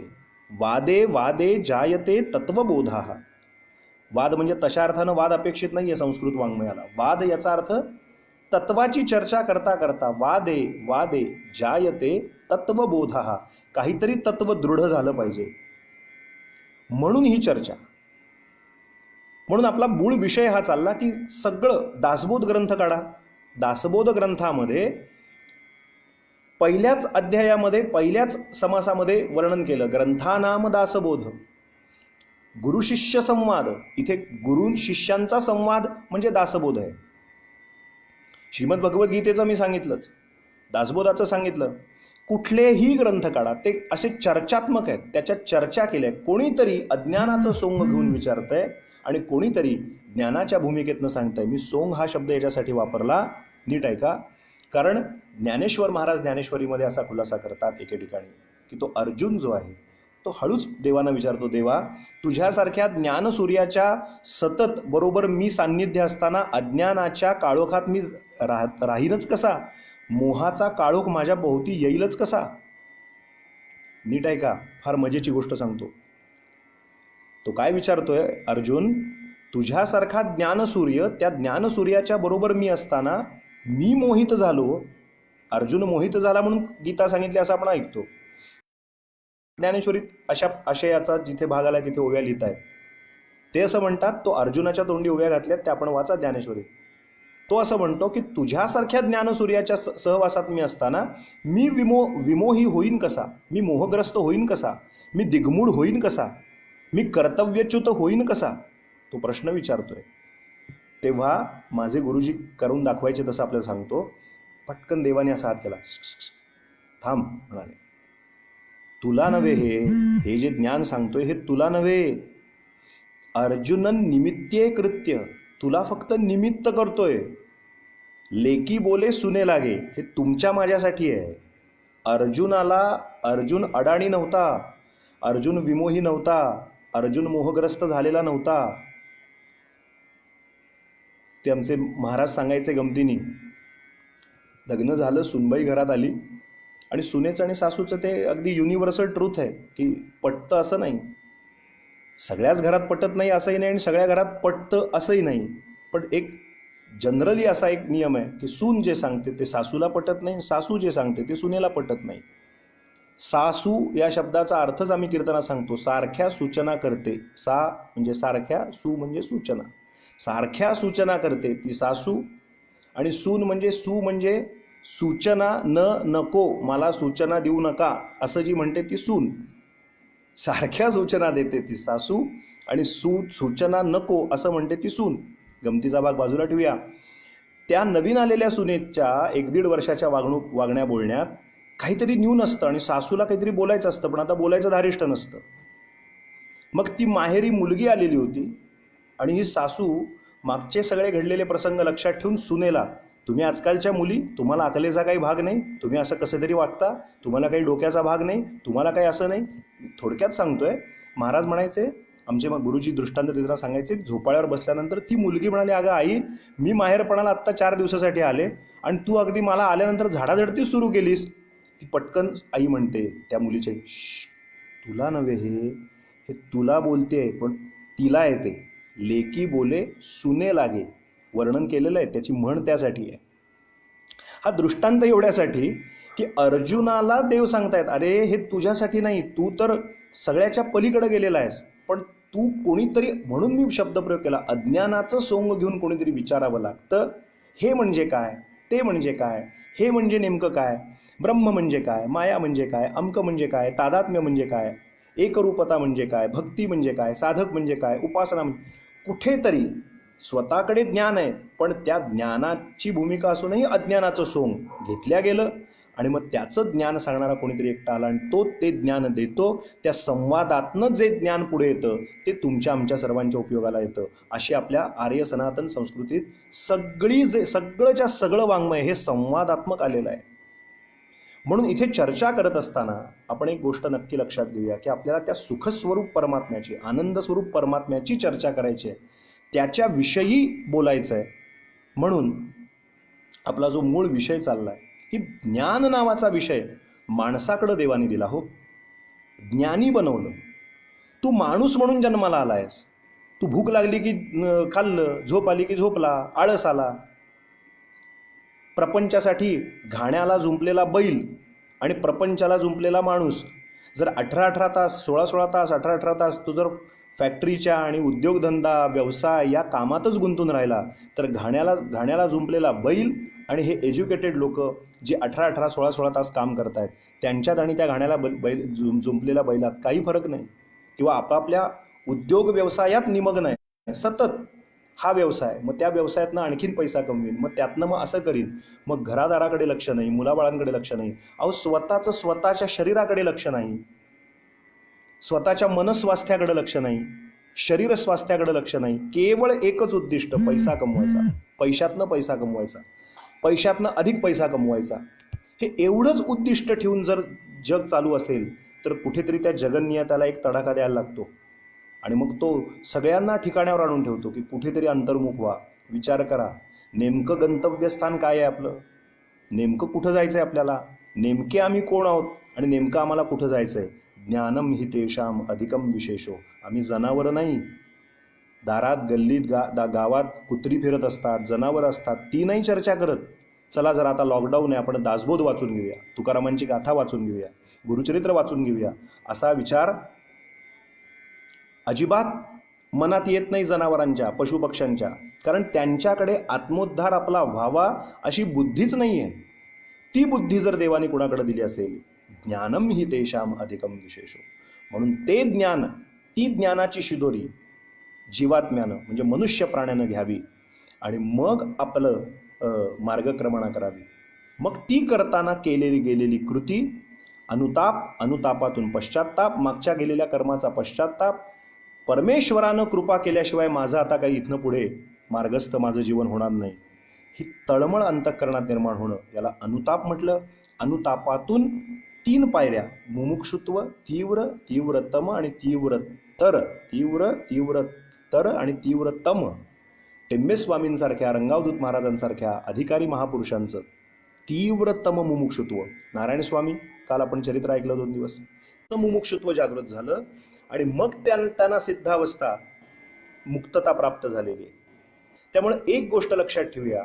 Speaker 1: वादे वादे जायते तत्वबोधा. वाद म्हणजे तशा अर्थानं वाद अपेक्षित नाही आहे संस्कृत वाङ्मयाला. वाद याचा अर्थ तत्वाची चर्चा करता करता वादे वादे जायते तत्वबोधा, काहीतरी तत्व दृढ झालं पाहिजे, म्हणून ही चर्चा. म्हणून आपला मूळ विषय हा चालला की सगळं दासबोध ग्रंथ काढा. दासबोध ग्रंथामध्ये पहिल्याच अध्यायामध्ये, पहिल्याच समासामध्ये वर्णन केलं ग्रंथानाम दासबोध, गुरुशिष्य संवाद. इथे गुरु शिष्यांचा संवाद म्हणजे दासबोध आहे. श्रीमद भगवद्गीतेचं मी सांगितलंच, दासबोधाचं सांगितलं. कुठलेही ग्रंथ काढा, ते असे चर्चात्मक आहेत, त्याच्यात चर्चा केल्या. कोणीतरी अज्ञानाचं सोंग घेऊन विचारतंय आणि कोणीतरी ज्ञानाच्या भूमिकेतनं सांगतंय. मी सोंग हा शब्द याच्यासाठी वापरला, नीट ऐका, कारण ज्ञानेश्वर महाराज ज्ञानेश्वरीमध्ये असा खुलासा करतात एके ठिकाणी की तो अर्जुन जो आहे तो हळूच देवांना विचारतो, देवा, तुझ्यासारख्या ज्ञानसूर्याच्या सतत बरोबर मी सान्निध्य असताना अज्ञानाच्या काळोखात मी राहीनच कसा, मोहाचा काळोख माझ्या भोवती येईलच कसा. नीट ऐका, फार मजेची गोष्ट सांगतो. तो काय विचारतोय, अर्जुन, तुझ्यासारखा ज्ञानसूर्य, त्या ज्ञानसूर्याच्या बरोबर मी असताना मी मोहित झालो. अर्जुन मोहित झाला म्हणून गीता सांगितली असं आपण ऐकतो. ज्ञानेश्वरीत अशा आशयाचा जिथे भाग आला तिथे ओव्या लिहित आहेत. ते असं म्हणतात, तो अर्जुनाच्या तोंडी ओव्या घातल्यात, त्या आपण वाचा ज्ञानेश्वरीत. तो असं म्हणतो की तुझ्यासारख्या ज्ञानसूर्याच्या सहवासात मी असताना मी विमोही होईन कसा, मी मोहग्रस्त होईन कसा, मी दिग्मूढ होईन कसा, मी कर्तव्यच्युत होईन कसा, तो प्रश्न विचारतोय. तेव्हा माझे गुरुजी करून दाखवायचे तसं आपल्याला सांगतो. पटकन देवाने असा हात केला, थांब, म्हणाले, तुला नव्हे, हे जे ज्ञान सांगतोय हे तुला नव्हे. अर्जुन निमित्ते कृत्य, तुला फक्त निमित्त करतोय. लेकी बोले सुने लागे, हे तुमच्या माझ्यासाठी आहे. अर्जुन अडाणी नव्हता, अर्जुन विमोही नव्हता, अर्जुन मोहग्रस्त झालेला नव्हता. ते आमचे महाराज सांगायचे गमतीनी, लग्न झालं, सुनबाई घरात आली आणि सुनेचं आणि सासूचं ते अगदी युनिव्हर्सल ट्रूथ आहे की पटतं असं नाही. सगळ्याच घरात पटत नाही असंही नाही आणि सगळ्या घरात पटतं असंही नाही. पण एक जनरली असा एक नियम आहे की सून जे सांगते ते सासूला पटत नाही, सासू जे सांगते ते सुनेला पटत नाही. सासू या शब्दाचा अर्थच आम्ही कीर्तनात सांगतो, सारख्या सूचना करते. सा म्हणजे सारख्या, सू म्हणजे सूचना. सारख्या सूचना करते ती सासू. आणि सून म्हणजे सूचना नको, मला सूचना देऊ नका असं जी म्हणते ती सून. सारख्या सूचना देते ती सासू आणि सूचना नको असं म्हणते ती सून. गमतीचा भाग बाजूला ठेवूया. त्या नवीन आलेल्या सुनेच्या 1-1.5 वर्षाच्या वागण्या बोलण्यात काहीतरी न्यून असतं आणि सासूला काहीतरी बोलायचं असतं, पण आता बोलायचं धारिष्ट नसतं. मग ती माहेरी मुलगी आलेली होती आणि ही सासू मागचे सगळे घडलेले प्रसंग लक्षात ठेवून सुनेला, तुम्ही आजकालच्या मुली, तुम्हाला अकलेचा काही भाग नाही, तुम्ही असं कसं तरी वागता, तुम्हाला काही डोक्याचा भाग नाही, तुम्हाला काही असं नाही. थोडक्यात सांगतोय, महाराज म्हणायचे, आमचे गुरुजी दृष्टांत देताना सांगायचे, झोपाळ्यावर बसल्यानंतर ती मुलगी म्हणाली, अगं आई, मी माहेरपणाला आत्ता 4 दिवसासाठी आले आणि तू अगदी मला आल्यानंतर झाडाझडतीच सुरू केलीस. ती पटकन आई म्हणते त्या मुलीचे, तुला नव्हे, हे तुला बोलते पण तिला येते. लेकी बोले सुने लागे, वर्णन केलेलं आहे, त्याची म्हण त्यासाठी आहे. हा दृष्टांत एवढ्यासाठी की अर्जुनाला देव सांगतायत, अरे हे तुझ्यासाठी नाही, तू तर सगळ्याच्या पलीकडे गेलेला आहेस, पण तू कोणीतरी, म्हणून मी शब्दप्रयोग केला, अज्ञानाचं सोंग घेऊन कोणीतरी विचारावं लागतं. हे म्हणजे काय, ते म्हणजे काय, हे म्हणजे नेमकं काय, ब्रह्म म्हणजे काय, माया म्हणजे काय, अंक म्हणजे काय, तादात्म्य म्हणजे काय, एकरूपता म्हणजे काय, भक्ती म्हणजे काय, साधक म्हणजे काय, उपासना म्हणजे, कुठेतरी स्वतःकडे ज्ञान आहे, पण त्या ज्ञानाची भूमिका असूनही अज्ञानाचं सोंग घेतल्या गेलं, आणि मग त्याचं ज्ञान सांगणारा कोणीतरी एकटा आला आणि तो ते ज्ञान देतो. त्या संवादातनं जे ज्ञान पुढे येतं ते तुमच्या आमच्या सर्वांच्या उपयोगाला येतं. अशी आपल्या आर्य सनातन संस्कृतीत सगळंच्या सगळं वाङ्मय हे संवादात्मक आलेलं आहे. म्हणून इथे चर्चा करत असताना आपण एक गोष्ट नक्की लक्षात घेऊया की आपल्याला त्या सुखस्वरूप परमात्म्याची, आनंद स्वरूप परमात्म्याची चर्चा करायची आहे, त्याच्याविषयी बोलायचं आहे. म्हणून आपला जो मूळ विषय चाललाय की ज्ञान नावाचा विषय माणसाकडे देवाने दिला. हो, ज्ञानी बनवलं. तू माणूस म्हणून जन्माला आलायस. तू भूक लागली की खाल्लं, झोप आली की झोपला, आळस आला. प्रपंचासाठी घाण्याला जुंपलेला बैल आणि प्रपंचाला जुंपलेला माणूस जर 18-18 तास, 16-16 तास, 18-18 तास तू जर फॅक्टरीच्या आणि उद्योगधंदा, व्यवसाय या कामातच गुंतून राहिला, तर घाण्याला जुंपलेला बैल आणि हे एज्युकेटेड लोक जे 18-18, 16-16 तास काम करतायत, त्यांच्यात आणि त्या घाण्याला जुंपलेल्या बैलात काही फरक नाही. किंवा आपापल्या उद्योग व्यवसायात निमग्न आहे सतत, हा व्यवसाय, मग त्या व्यवसायातनं आणखीन पैसा कमवीन, मग त्यातनं मग असं करीन, मग घरादाराकडे लक्ष नाही, मुलाबाळांकडे लक्ष नाही. अहो, स्वतःच्या शरीराकडे लक्ष नाही, स्वतःच्या मनस्वास्थ्याकडे लक्ष नाही, शरीर स्वास्थ्याकडे लक्ष नाही. केवळ एकच उद्दिष्ट, पैसा कमवायचा, पैशातनं पैसा कमवायचा, पैशातनं अधिक पैसा कमवायचा. हे एवढंच उद्दिष्ट ठेवून जर जग चालू असेल तर कुठेतरी त्या जगन्नियताला एक तडाखा द्यायला लागतो. आणि मग तो सगळ्यांना ठिकाण्यावर आणून ठेवतो की कुठेतरी अंतर्मुख व्हा, विचार करा, नेमकं गंतव्यस्थान काय आहे आपलं, नेमकं कुठं जायचं आहे आपल्याला, नेमके आम्ही कोण आहोत आणि नेमकं आम्हाला कुठं जायचं आहे. ज्ञानम हि तेषाम अधिकम विशेषो. आम्ही जनावरं नाही, दारात गल्लीत गावात कुत्री फिरत असतात, जनावरं असतात, ती नाही चर्चा करत. चला जर आता लॉकडाऊन आहे, आपण दासबोध वाचून घेऊया, तुकारामांची गाथा वाचून घेऊया, गुरुचरित्र वाचून घेऊया, असा विचार अजिबात मनात येत नाही जनावरांच्या, पशुपक्ष्यांच्या. कारण त्यांच्याकडे आत्मोद्धार आपला व्हावा अशी बुद्धीच नाही आहे. ती बुद्धी जर देवाने कुणाकडे दिली असेल, ज्ञानम हि तेषाम अधिकम विशेषो, म्हणून ते ज्ञान, ती ज्ञानाची शिदोरी जीवात्म्यानं म्हणजे मनुष्य प्राण्यानं घ्यावी आणि मग आपलं मार्गक्रमणा करावी. मग ती करताना केलेली गेलेली कृती, अनुताप, अनुतापातून पश्चात्ताप, मागच्या गेलेल्या कर्माचा पश्चात्ताप, परमेश्वरानं कृपा केल्याशिवाय माझं आता काही इथनं पुढे मार्गस्थ माझं जीवन होणार नाही, ही तळमळ अंतःकरणात निर्माण होणं, याला अनुताप म्हटलं. अनुतापातून 3 पायऱ्या, मुमुक्षुत्व, तीव्र, तीव्रतम आणि तीव्रतर, तीव्र, तीव्रतर आणि तीव्रतम. टेंबेस्वामींसारख्या, रंगावधूत महाराजांसारख्या अधिकारी महापुरुषांचं तीव्रतम मुमुक्षुत्व. नारायण स्वामी, काल आपण चरित्र ऐकलं 2 दिवस, तर मुमुक्षुत्व जागृत झालं आणि मग त्यांना सिद्धावस्था, मुक्तता प्राप्त झालेली. त्यामुळे एक गोष्ट लक्षात ठेवूया,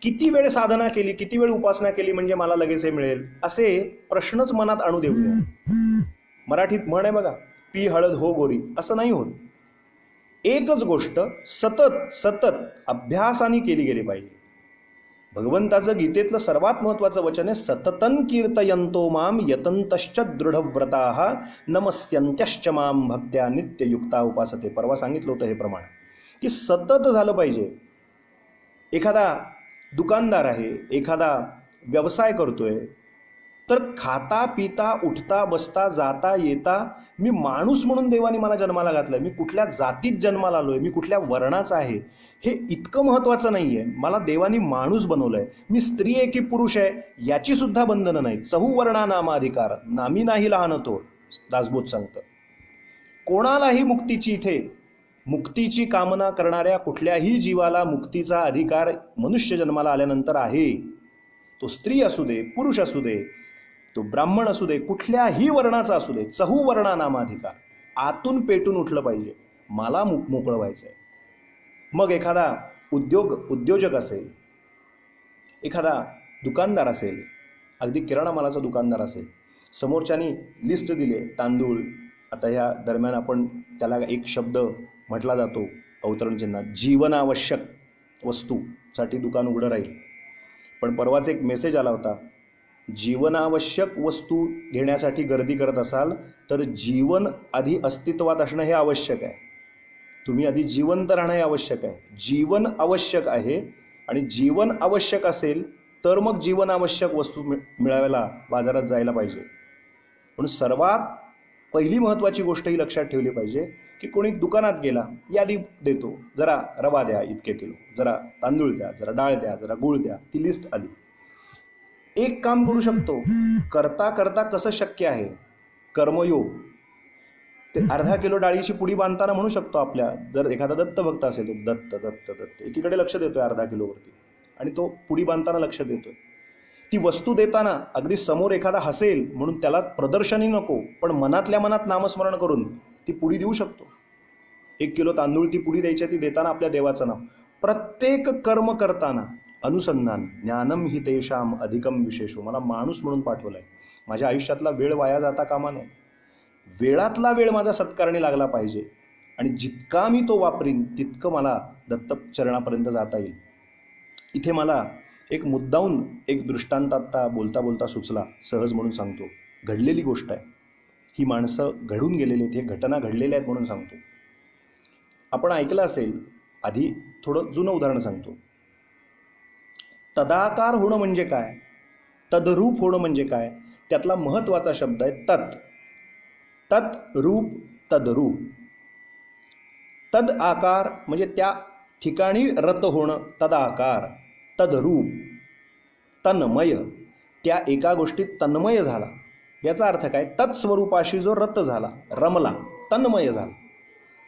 Speaker 1: किती वेळ साधना केली, किती वेळ उपासना केली म्हणजे मला लगेच हे मिळेल, असे प्रश्नच मनात आणू देऊ नये. मराठीत म्हण आहे बघा, पी हळद हो गोरी, असं नाही होत. एकच गोष्ट सतत सतत अभ्यासाने केली गेली पाहिजे. भगवंताचं गीतेतलं सर्वात महत्वाचं वचन आहे, सततं कीर्तयन्तो माम यतंतश्च दृढव्रताः नमस्यन्त्यश्च माम भक्त्या नित्ययुक्ता उपासते. परवा सांगितलं होतं हे प्रमाण की सतत झालं पाहिजे. एखादा दुकानदार आहे, एखादा व्यवसाय करतोय, तर खाता पिता उठता बसता जाता येता मी माणूस म्हणून देवाने मला जन्माला घातलाय, मी कुठल्या जातीत जन्माला आलोय, मी कुठल्या वर्णाचा आहे, हे इतकं महत्वाचं नाहीये. मला देवानी माणूस बनवलंय. मी स्त्री आहे की पुरुष आहे याची सुद्धा बंधनं नाहीत. चहुवर्णा नामाधिकार, नामी नाही लहान तो, दासबोध सांगतं. कोणालाही मुक्तीची, इथे मुक्तीची कामना करणाऱ्या कुठल्याही जीवाला मुक्तीचा अधिकार मनुष्य जन्माला आल्यानंतर आहे. तो स्त्री असू दे, पुरुष असू दे, तो ब्राह्मण असू दे, कुठल्याही वर्णाचा असू दे, चहुवर्णा नामाधिकार. आतून पेटून उठलं पाहिजे, मला मोकळं व्हायचंय. मग एखादा उद्योजक असेल, एखादा दुकानदार असेल, अगदी किराणा मालाचा दुकानदार असेल, समोरच्यानी लिस्ट दिली आहे, तांदूळ, आता ह्या दरम्यान आपण त्याला एक शब्द म्हटला जातो अवतरण चिन्हात, जीवनावश्यक वस्तूसाठी दुकान उघडं राहील. पण परवाच एक मेसेज आला होता, जीवनावश्यक वस्तू घेण्यासाठी गर्दी करत असाल तर जीवन आधी अस्तित्वात असणं हे आवश्यक आहे. तुम्ही आधी जिवंत राहणं हे आवश्यक आहे. जीवन आवश्यक आहे आणि जीवन आवश्यक असेल तर मग जीवनावश्यक वस्तू मिळायला बाजारात जायला पाहिजे. म्हणून सर्वात पहिली महत्त्वाची गोष्ट ही लक्षात ठेवली पाहिजे की कोणी दुकानात गेला, यादी देतो, जरा रवा द्या इतके किलो, जरा तांदूळ द्या, जरा डाळ द्या, जरा गूळ द्या, ती लिस्ट आली. एक काम करू शकतो, करता करता कसं शक्य आहे, कर्मयोग. ते अर्धा किलो डाळीची पुडी बांधताना म्हणू शकतो आपल्या, जर एखादा दत्त भक्त असेल तो दत्त दत्त दत्त एकीकडे लक्ष देतोय अर्धा किलोवरती आणि तो पुडी बांधताना लक्ष देतोय. ती वस्तू देताना अगदी समोर एखादा हसेल म्हणून त्याला प्रदर्शनी नको, पण मनातल्या मनात नामस्मरण करून ती पुडी देऊ शकतो. 1 किलो तांदूळ ती पुडी द्यायची, ती देताना आपल्या देवाचं नाव. प्रत्येक कर्म करताना अनुसंधान, ज्ञानम हि तेषाम अधिकम विशेषो. मला माणूस म्हणून पाठवलाय, माझ्या आयुष्यातला वेळ वाया जाता कामा नये. वेळातला वेळ माझा सत्कारणी लागला पाहिजे आणि जितका मी तो वापरीन तितकं मला दत्त चरणापर्यंत जाता येईल. इथे मला एक मुद्दाहून एक दृष्टांत आत्ता बोलता बोलता सुचला, सहज म्हणून सांगतो. घडलेली गोष्ट आहे ही, माणसं घडून गेलेली आहेत, हे घटना घडलेल्या आहेत म्हणून सांगतो. आपण ऐकलं असेल, आधी थोडं जुनं उदाहरण सांगतो. तदाकार होणं म्हणजे काय, तद्रूप होणं म्हणजे काय, त्यातला महत्त्वाचा शब्द आहे तत्. तत् रूप, तद्रूप. तद आकार म्हणजे त्या ठिकाणी रत होणं, तदाकार. तद्रूप तन्मय, त्या एका गोष्टीत तन्मय झाला. याचा अर्थ काय, तत्स्वरूपाशी जो रत झाला, रमला, तन्मय झाला.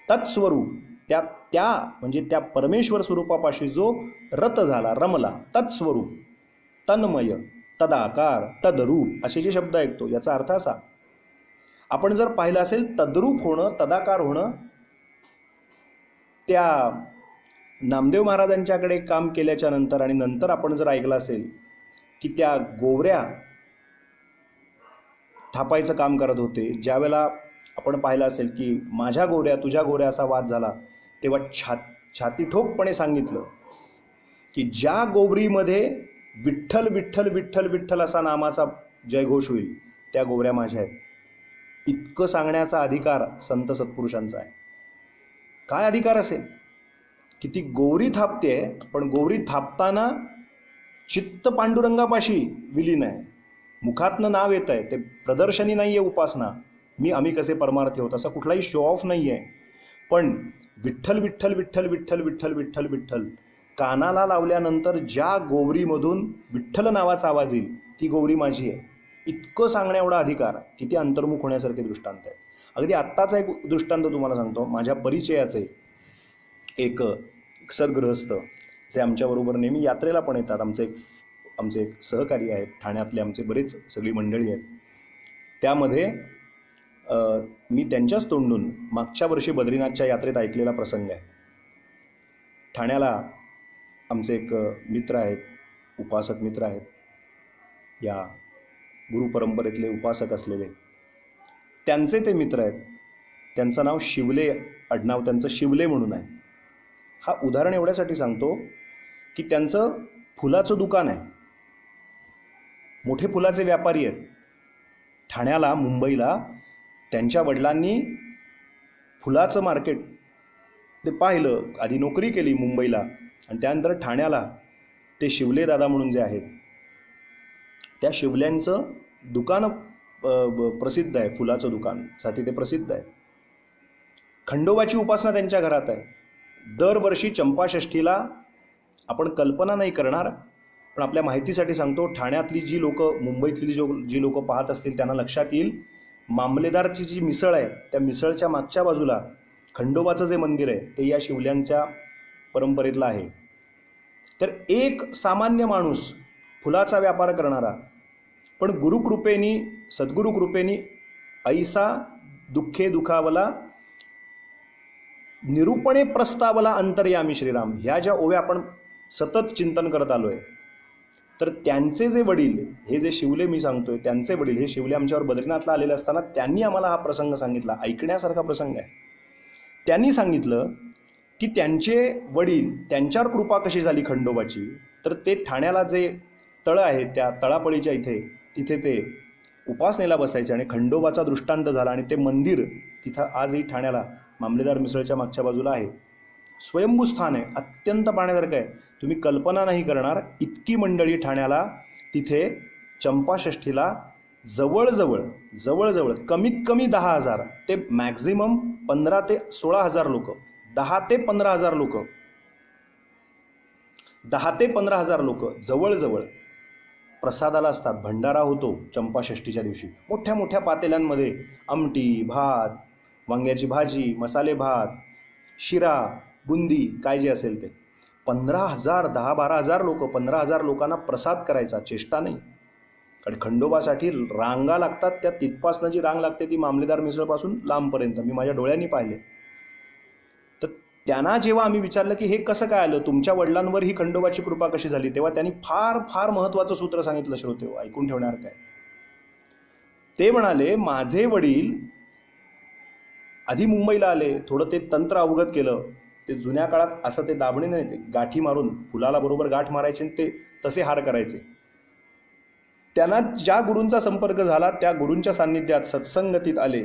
Speaker 1: तत्स्वरूप त्या त्या म्हणजे त्या परमेश्वर स्वरूपापाशी जो रत झाला, रमला, तत्स्वरूप, तन्मय, तदाकार, तद्रूप असे जे शब्द ऐकतो याचा अर्थ असा. आपण जर पाहिलं असेल, तद्रूप होणं, तदाकार होणं, त्या नामदेव महाराजांच्याकडे काम केल्याच्या नंतर आणि नंतर आपण जर ऐकलं असेल की त्या गोवऱ्या थापायचं काम करत होते, ज्यावेळेला आपण पाहिलं असेल की माझ्या गोवऱ्या तुझ्या गोवऱ्या असा वाद झाला, तेव्हा छाती ठोकपणे सांगितलं की ज्या गोवरीमध्ये विठ्ठल विठ्ठल विठ्ठल विठ्ठल असा नामाचा जयघोष होईल त्या गोवऱ्या माझ्या आहेत. इतकं सांगण्याचा अधिकार संत सत्पुरुषांचा आहे. काय अधिकार असेल की ती गोवरी थापते, पण गोवरी थापताना चित्त पांडुरंगापाशी विलीन आहे, मुखातनं नाव येत आहे, ते प्रदर्शनी नाही आहे उपासना, आम्ही कसे परमार्थी होत, असा कुठलाही शो ऑफ नाही आहे. पण विठ्ठल विठ्ठल विठ्ठल विठ्ठल विठ्ठल विठ्ठल विठ्ठल कानाला लावल्यानंतर ज्या गोवरीमधून विठ्ठल नावाचा आवाज येईल ती गोवरी माझी आहे, इतकं सांगण्या एवढा अधिकार. किती अंतर्मुख होण्यासारखे दृष्टांत आहेत. अगदी आत्ताचा एक दृष्टांत तुम्हाला सांगतो. माझ्या परिचयाचे एक सद्गृहस्थ जे आमच्याबरोबर नेहमी यात्रेला पण येतात, आमचे एक सहकारी आहेत, ठाण्यातले आमचे बरेच सगळी मंडळी आहेत. त्यामध्ये मी त्यांच्याच तोंडून मागच्या वर्षी बद्रीनाथच्या यात्रेत ऐकलेला प्रसंग आहे. ठाण्याला आमचे एक मित्र आहेत, उपासक मित्र आहेत, या गुरुपरंपरेतले उपासक असलेले, त्यांचे ते मित्र आहेत. त्यांचं नाव शिवले, आडनाव त्यांचं शिवले म्हणून आहे. हा उदाहरण एवढ्यासाठी सांगतो की त्यांचं फुलाचं दुकान आहे, मोठे फुलाचे व्यापारी आहेत. ठाण्याला, मुंबईला त्यांच्या वडिलांनी फुलाचं मार्केट ते पाहिलं. आधी नोकरी केली मुंबईला आणि त्यानंतर ठाण्याला ते शिवले दादा म्हणून जे आहेत, त्या शिवल्यांचं दुकान प्रसिद्ध आहे, फुलाचं दुकानसाठी ते प्रसिद्ध आहे. खंडोबाची उपासना त्यांच्या घरात आहे. दरवर्षी चंपाषष्ठीला, आपण कल्पना नाही करणार पण आपल्या माहितीसाठी सांगतो, ठाण्यातली जी लोक, मुंबईतली जी लोक पाहत असतील त्यांना लक्षात येईल, मामलेदारची जी मिसळ आहे त्या मिसळच्या मागच्या बाजूला खंडोबाचं जे मंदिर आहे ते या शिवल्यांच्या परंपरेतलं आहे. तर एक सामान्य माणूस फुलाचा व्यापार करणारा, पण गुरुकृपेनी, सद्गुरुकृपेनी ऐसा दुःखे दुखावला निरूपणे प्रस्तावला अंतर्यामी श्रीराम, ह्या ज्या ओव्या आपण सतत चिंतन करत आलो आहे, तर त्यांचे जे वडील, हे जे शिवले मी सांगतोय, त्यांचे वडील हे शिवले आमच्यावर बद्रीनाथला आलेले असताना त्यांनी आम्हाला हा प्रसंग सांगितला. ऐकण्यासारखा प्रसंग आहे. त्यांनी सांगितलं की त्यांचे वडील, त्यांच्यावर कृपा कशी झाली खंडोबाची, तर ते ठाण्याला जे तळं आहे त्या तळापळीच्या तिथे ते उपासनेला बसायचे आणि खंडोबाचा दृष्टांत झाला. आणि ते मंदिर तिथं आजही ठाण्याला मामलेदार मिसळच्या मागच्या बाजूला आहे. स्वयंभू स्थान आहे, अत्यंत पाहण्यासारखं आहे. तुम्ही कल्पना नाही करणार इतकी मंडळी ठाण्याला तिथे चंपाषष्ठीला जवळजवळ कमीत कमी 10,000 ते मॅक्झिमम 15 ते 16,000 लोक, 10 ते 15,000 लोक, 10 ते 15,000 लोक जवळजवळ प्रसादाला असतात. भंडारा होतो चंपाषष्ठीच्या दिवशी. मोठ्या मोठ्या पातेल्यांमध्ये आमटी, भात, वांग्याची भाजी, मसाले भात, शिरा, बुंदी, काय जे असेल ते. 15,000, 10-12,000 लोक, 15,000 लोकांना प्रसाद करायचा, चेष्टा नाही. कारण खंडोबासाठी रांगा लागतात. त्या तिथपासनं जी रांग लागते ती मामलेदार मिसळपासून लांबपर्यंत मी माझ्या डोळ्यांनी पाहिले. तर त्यांना जेव्हा आम्ही विचारलं की हे कसं काय आलं, तुमच्या वडिलांवर ही खंडोबाची कृपा कशी झाली, तेव्हा त्यांनी फार फार महत्त्वाचं सूत्र सांगितलं. श्रोते ऐकून ठेवणार काय. ते म्हणाले, माझे वडील आधी मुंबईला आले, थोडं ते तंत्र अवगत केलं. ते जुन्या काळात असं ते दाबणे नाही, ते गाठी मारून फुलाला बरोबर गाठ मारायचे आणि ते तसे हार करायचे. त्यांना ज्या गुरूंचा संपर्क झाला त्या गुरूंच्या सान्निध्यात सत्संगतीत आले.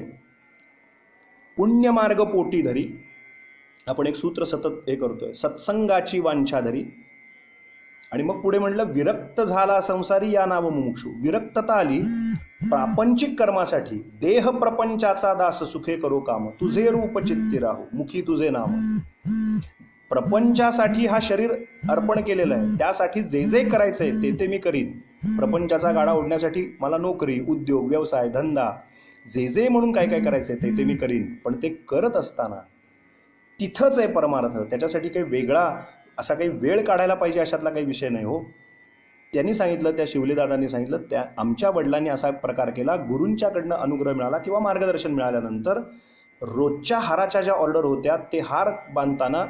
Speaker 1: पुण्यमार्ग पोटी धरी, आपण एक सूत्र सतत हे करतोय, सत्संगाची वांछा धरी. आणि मग पुढे म्हटलं, विरक्त झाला संसारी या नाव मुमुक्षू. विरक्तता आली प्रापंचिक कर्मासाठी. देह प्रपंचाचा दास सुखे करो काम, तुझे रूप चित्ती राहू मुखी तुझे नाम. प्रपंचासाठी हा शरीर अर्पण केलेलं आहे. त्यासाठी जे जे करायचंय ते ते मी करीन. प्रपंचाचा गाडा ओढण्यासाठी मला नोकरी, उद्योग, व्यवसाय, धंदा, जे जे म्हणून काय काय करायचंय ते ते मी करीन. पण ते करत असताना तिथंच आहे परमार्थ. त्याच्यासाठी काही वेगळा असा काही वेळ काढायला पाहिजे अशातला काही विषय नाही हो. त्यांनी सांगितलं, त्या शिवलेदादांनी सांगितलं, त्या आमच्या वडिलांनी असा प्रकार केला. गुरूंच्याकडनं अनुग्रह मिळाला किंवा मार्गदर्शन मिळाल्यानंतर रोजच्या हाराच्या ज्या ऑर्डर होत्या ते हार बांधताना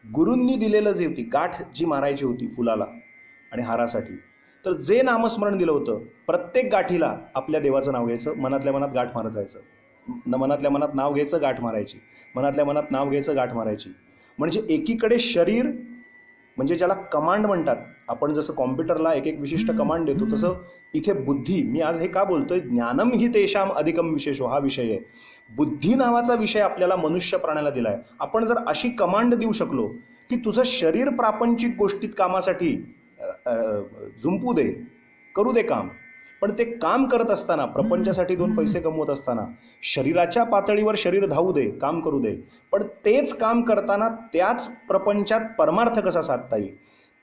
Speaker 1: गुरूंनी दिलेलं जे होती गाठ जी मारायची होती फुलाला आणि हारासाठी, तर जे नामस्मरण दिलं होतं प्रत्येक गाठीला आपल्या देवाचं नाव घ्यायचं, मनातल्या मनात गाठ मारत जायचं. मनातल्या मनात नाव घ्यायचं, गाठ मारायची, मनातल्या मनात नाव घ्यायचं, गाठ मारायची. म्हणजे एकीकडे शरीर, म्हणजे ज्याला कमांड म्हणतात, आपण जसं कॉम्प्युटरला एक एक विशिष्ट कमांड देतो तसं इथे बुद्धी. मी आज हे का बोलतोय, ज्ञानम ही तेषाम अधिकम विशेषो हा विषय आहे. बुद्धी नावाचा विषय आपल्याला मनुष्य प्राण्याला दिलाय. आपण जर अशी कमांड देऊ शकलो की तुझं शरीर प्रापंचिक गोष्टीत कामासाठी झुंपू दे, करू दे काम, पण ते काम करत असताना, प्रपंचासाठी 2 पैसे कमवत असताना शरीराच्या पातळीवर शरीर धावू दे, काम करू दे, पण तेच काम करताना त्याच प्रपंचात परमार्थ कसा साधता येईल.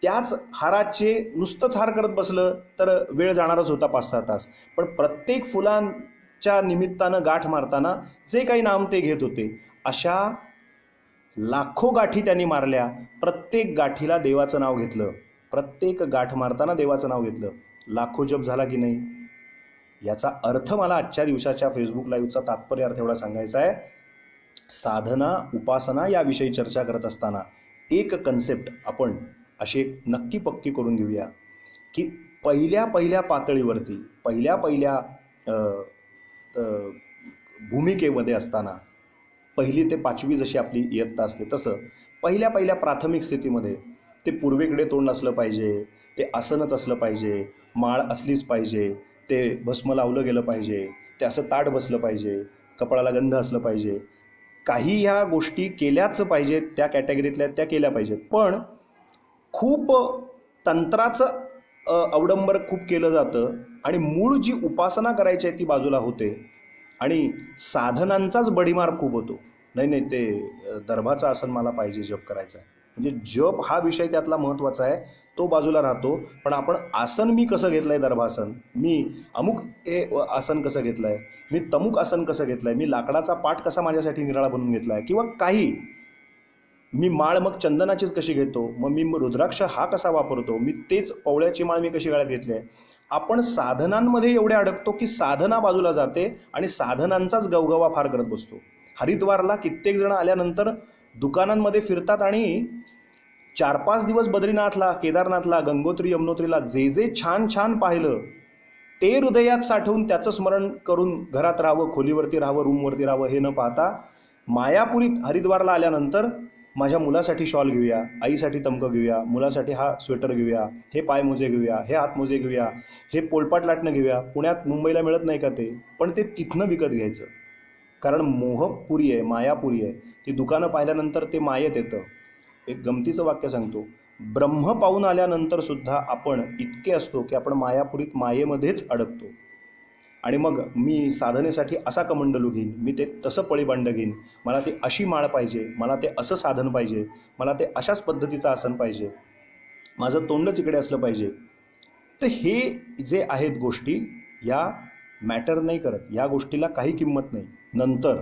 Speaker 1: त्याच हाराचे नुसतंच हार करत बसलं तर वेळ जाणारच होता 5-6 तास. पण प्रत्येक फुलांच्या निमित्तानं गाठ मारताना जे काही नाम ते घेत होते, अशा लाखो गाठी त्यांनी मारल्या. प्रत्येक गाठीला देवाचं नाव घेतलं, प्रत्येक गाठ मारताना देवाचं नाव घेतलं. लाखो जप झाला की नाही. याचा अर्थ मला आजच्या दिवसाच्या फेसबुक लाईव्हचा तात्पर्य अर्थ एवढा सांगायचा आहे. साधना, उपासना याविषयी चर्चा करत असताना एक कन्सेप्ट आपण अशी एक नक्की पक्की करून घेऊया की पहिल्या पातळीवरती, पहिल्या भूमिकेमध्ये असताना, 1ली ते 5वी जशी आपली इयत्ता असते तसं पहिल्या प्राथमिक स्थितीमध्ये ते पूर्वेकडे तोंड असलं पाहिजे, ते आसनच असलं पाहिजे, माळ असलीच पाहिजे, ते भस्म लावलं गेलं पाहिजे, ते असं ताट बसलं पाहिजे, कपाळाला गंध असलं पाहिजे, काही ह्या गोष्टी केल्याच पाहिजेत, त्या कॅटेगरीतल्या त्या केल्या पाहिजेत. पण खूप तंत्राचं अवडंबर खूप केलं जातं आणि मूळ जी उपासना करायची आहे ती बाजूला होते आणि साधनांचाच बडीमार खूप होतो. नाही ते दर्भाचं आसन मला पाहिजे, जप करायचा आहे. म्हणजे जप हा विषय त्यातला महत्त्वाचा आहे, तो बाजूला राहतो. पण आपण आसन मी कसं घेतलं आहे, दर्भासन, मी अमुक हे आसन कसं घेतलं आहे, मी तमुक आसन कसं घेतलं आहे, मी लाकडाचा पाट कसा माझ्यासाठी निराळा बनवून घेतला आहे, किंवा काही मी माळ मग चंदनाचीच कशी घेतो, मग मी रुद्राक्ष हा कसा वापरतो, मी तेच पवळ्याची माळ मी कशी गळ्यात घेतली आहे. आपण साधनांमध्ये एवढे अडकतो की साधना बाजूला जाते आणि साधनांचाच गवगवा फार करत बसतो. हरिद्वारला कित्येक जण आल्यानंतर दुकानांमध्ये फिरतात आणि 4-5 दिवस बद्रीनाथला, केदारनाथला, गंगोत्री, यमुनोत्रीला जे जे छान छान पाहिलं ते हृदयात साठवून त्याचं स्मरण करून घरात राहावं, खोलीवरती राहावं, रूमवरती राहावं हे न पाहता मायापुरीत हरिद्वारला आल्यानंतर माझ्या मुलासाठी शॉल घेऊया, आईसाठी तमकं घेऊया, मुलासाठी हा स्वेटर घेऊया, हे पायमोजे घेऊया, हे हातमोजे घेऊया, हे पोलपाट लाटणं घेऊया. पुण्यात मुंबईला मिळत नाही का ते, पण ते तिथनं विकत घ्यायचं. कारण मोहपुरी आहे, मायापुरी आहे. ती दुकानं पाहिल्यानंतर ते मायेत येतं. एक गमतीचं वाक्य सांगतो, ब्रह्म पाहून आल्यानंतर सुद्धा आपण इतके असतो की आपण मायापुरीत मायेमध्येच अडकतो. आणि मग मी साधनेसाठी असा कमंडलू घेईन, मी ते तसं पळीबांड घेईन, मला ते अशी माळ पाहिजे, मला ते असं साधन पाहिजे, मला ते अशाच पद्धतीचं आसन पाहिजे, माझं तोंडच इकडे असलं पाहिजे. तर हे जे आहेत गोष्टी या मॅटर नाही करत, या गोष्टीला काही किंमत नाही. नंतर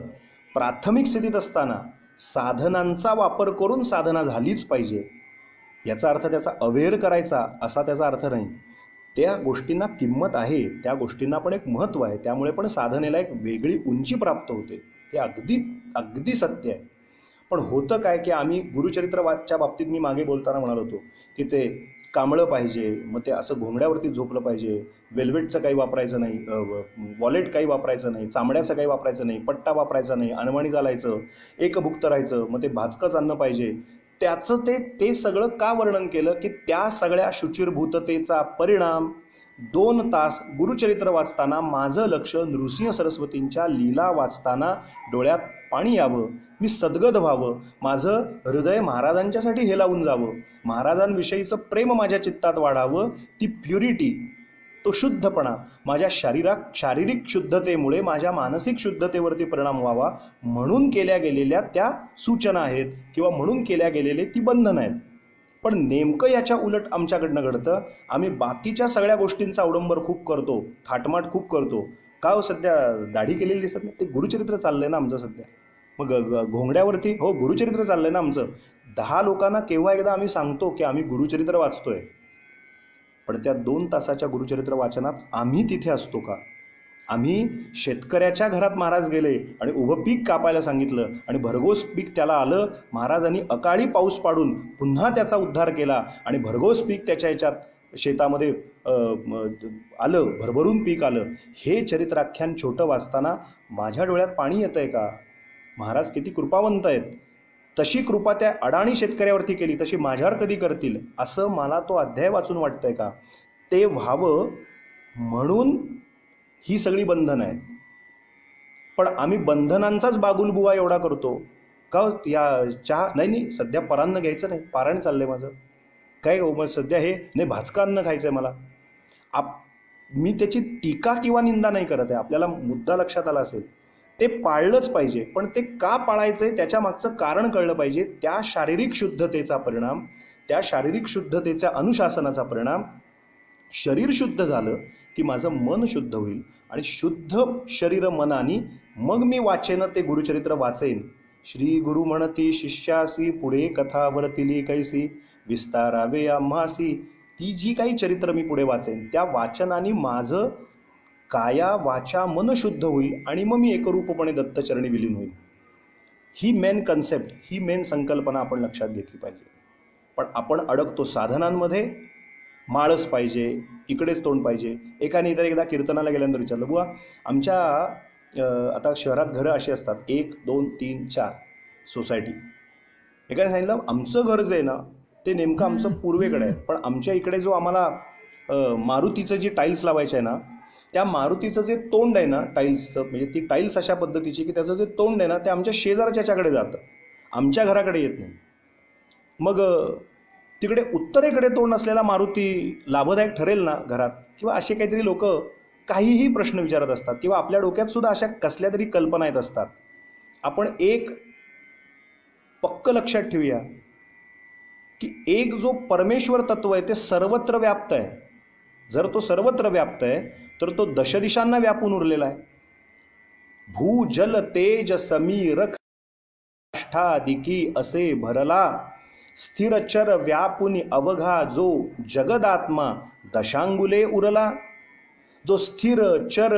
Speaker 1: प्राथमिक स्थितीत असताना साधनांचा वापर करून साधना झालीच पाहिजे, याचा अर्थ त्याचा अवेअर करायचा असा त्याचा अर्थ नाही. त्या गोष्टींना किंमत आहे, त्या गोष्टींना पण एक महत्त्व आहे, त्यामुळे पण साधनेला एक वेगळी उंची प्राप्त होते. हे अगदी अगदी सत्य आहे. पण होतं काय की आम्ही गुरुचरित्रवाच्या बाबतीत मी मागे बोलताना म्हणालो होतो की ते कांबळं पाहिजे, मग ते असं घोंगड्यावरती झोपलं पाहिजे, वेल्वेटचं काही वापरायचं नाही, वॉलेट काही वापरायचं नाही, चामड्याचं काही वापरायचं नाही, पट्टा वापरायचा नाही, अनवाणी चालायचं, एकभुक्त राहायचं, मग ते भाजकंच अन्न पाहिजे. त्याचं ते सगळं का वर्णन केलं की त्या सगळ्या शुचिरभूततेचा परिणाम 2 तास गुरुचरित्र वाचताना माझं लक्ष नृसिंह सरस्वतींच्या लीला वाचताना डोळ्यात पाणी यावं, मी सद्गत व्हावं, माझं हृदय महाराजांच्यासाठी हेलावून जावं, महाराजांविषयीचं प्रेम माझ्या चित्तात वाढावं. ती प्युरिटी, तो शुद्धपणा माझ्या शारीरिक शुद्धतेमुळे माझ्या मानसिक शुद्धतेवरती परिणाम व्हावा म्हणून केल्या गेलेल्या त्या सूचना आहेत किंवा म्हणून केल्या गेलेले ती बंधनं आहेत. पण नेमकं याच्या उलट आमच्याकडनं घडतं. आम्ही बाकीच्या सगळ्या गोष्टींचा अवडंबर खूप करतो, थाटमाट खूप करतो. का हो, सध्या दाढी केलेली दिसत नाही, ते गुरुचरित्र चाललंय ना आमचं सध्या. मग घोंगड्यावरती हो गुरुचरित्र चाललंय ना आमचं. 10 लोकांना केव्हा एकदा आम्ही सांगतो की आम्ही गुरुचरित्र वाचतोय, पण त्या 2 तासाच्या गुरुचरित्र वाचनात आम्ही तिथे असतो का? आम्ही शेतकऱ्याच्या घरात महाराज गेले आणि उभं पीक कापायला सांगितलं आणि भरघोस पीक त्याला आलं, महाराजांनी अकाळी पाऊस पाडून पुन्हा त्याचा उद्धार केला आणि भरघोस पीक त्याच्या ह्याच्यात शेतामध्ये आलं, भरभरून पीक आलं. हे चरित्राख्यान छोटं वाचताना माझ्या डोळ्यात पाणी येतंय का? महाराज किती कृपावंत आहेत. तशी कृपा त्या अडाणी शेतकऱ्यावरती केली तशी माझ्यावर कधी करतील असं मला तो अध्याय वाचून वाटतंय का? ते व्हावं म्हणून ही सगळी बंधनं आहेत. पण आम्ही बंधनांचाच बागुलबुवा एवढा करतो का? या चहा नाही सध्या परान्न घ्यायचं नाही, पारायण चाललंय माझं. काय हो मग सध्या हे नाही, भाजका अन्न खायचं आहे मला. मी त्याची टीका किंवा निंदा नाही करत आहे, आपल्याला मुद्दा लक्षात आला असेल. ते पाळलंच पाहिजे, पण ते का पाळायचं आहे त्याच्या मागचं कारण कळलं पाहिजे. त्या शारीरिक शुद्धतेचा परिणाम, त्या शारीरिक शुद्धतेच्या अनुशासनाचा परिणाम, शरीर शुद्ध झालं की माझं मन शुद्ध होईल आणि शुद्ध शरीर मनाने मग मी वाचेन ते गुरुचरित्र वाचेन. श्री गुरु म्हणती शिष्यासी, पुढे कथा वर्तिली कैसी, विस्तारावे आम्हासी. ती जी काही चरित्र मी पुढे वाचेन त्या वाचनाने माझं काया वाचा मन शुद्ध होईल आणि मग मी एकरूपपणे दत्तचरणी विलीन होईल. ही मेन कन्सेप्ट, ही मेन संकल्पना आपण लक्षात घेतली पाहिजे. पण आपण अडकतो साधनांमध्ये. माळच पाहिजे, इकडेच तोंड पाहिजे. एकाने तर एकदा कीर्तनाला गेल्यानंतर विचारलं, बुवा आमच्या आता शहरात घरं अशी असतात 1, 2, 3, 4 सोसायटी. एकाने सांगितलं आमचं घर जे आहे ना ते नेमकं आमचं पूर्वेकडे आहे, पण आमच्या इकडे जो आम्हाला मारुतीचं जी टाईल्स लावायचं आहे ना, त्या मारुतीचं जे तोंड आहे ना टाईल्सचं, म्हणजे ती टाईल्स अशा पद्धतीची की त्याचं जे तोंड आहे ना ते आमच्या शेजारच्या याच्याकडे जातं, आमच्या घराकडे येत नाही. मग तिकडे उत्तरेकडे तोंड असलेला मारुती लाभदायक ठरेल ना घरात? किंवा असे काहीतरी लोक काहीही प्रश्न विचारत असतात किंवा आपल्या डोक्यात सुद्धा अशा कसल्या तरी कल्पना येत असतात. आपण एक पक्क लक्षात ठेवूया की एक जो परमेश्वर तत्व आहे ते सर्वत्र व्याप्त आहे. जर तो सर्वत्र व्याप्त आहे तर तो दशदिशांना व्यापून उरलेला आहे. भू जल तेज समीर काष्ठादिकी असे भरला, स्थिरचर व्यापुनी अवघा जो जगदात्मा दशांगुले उरला. जो स्थिर चर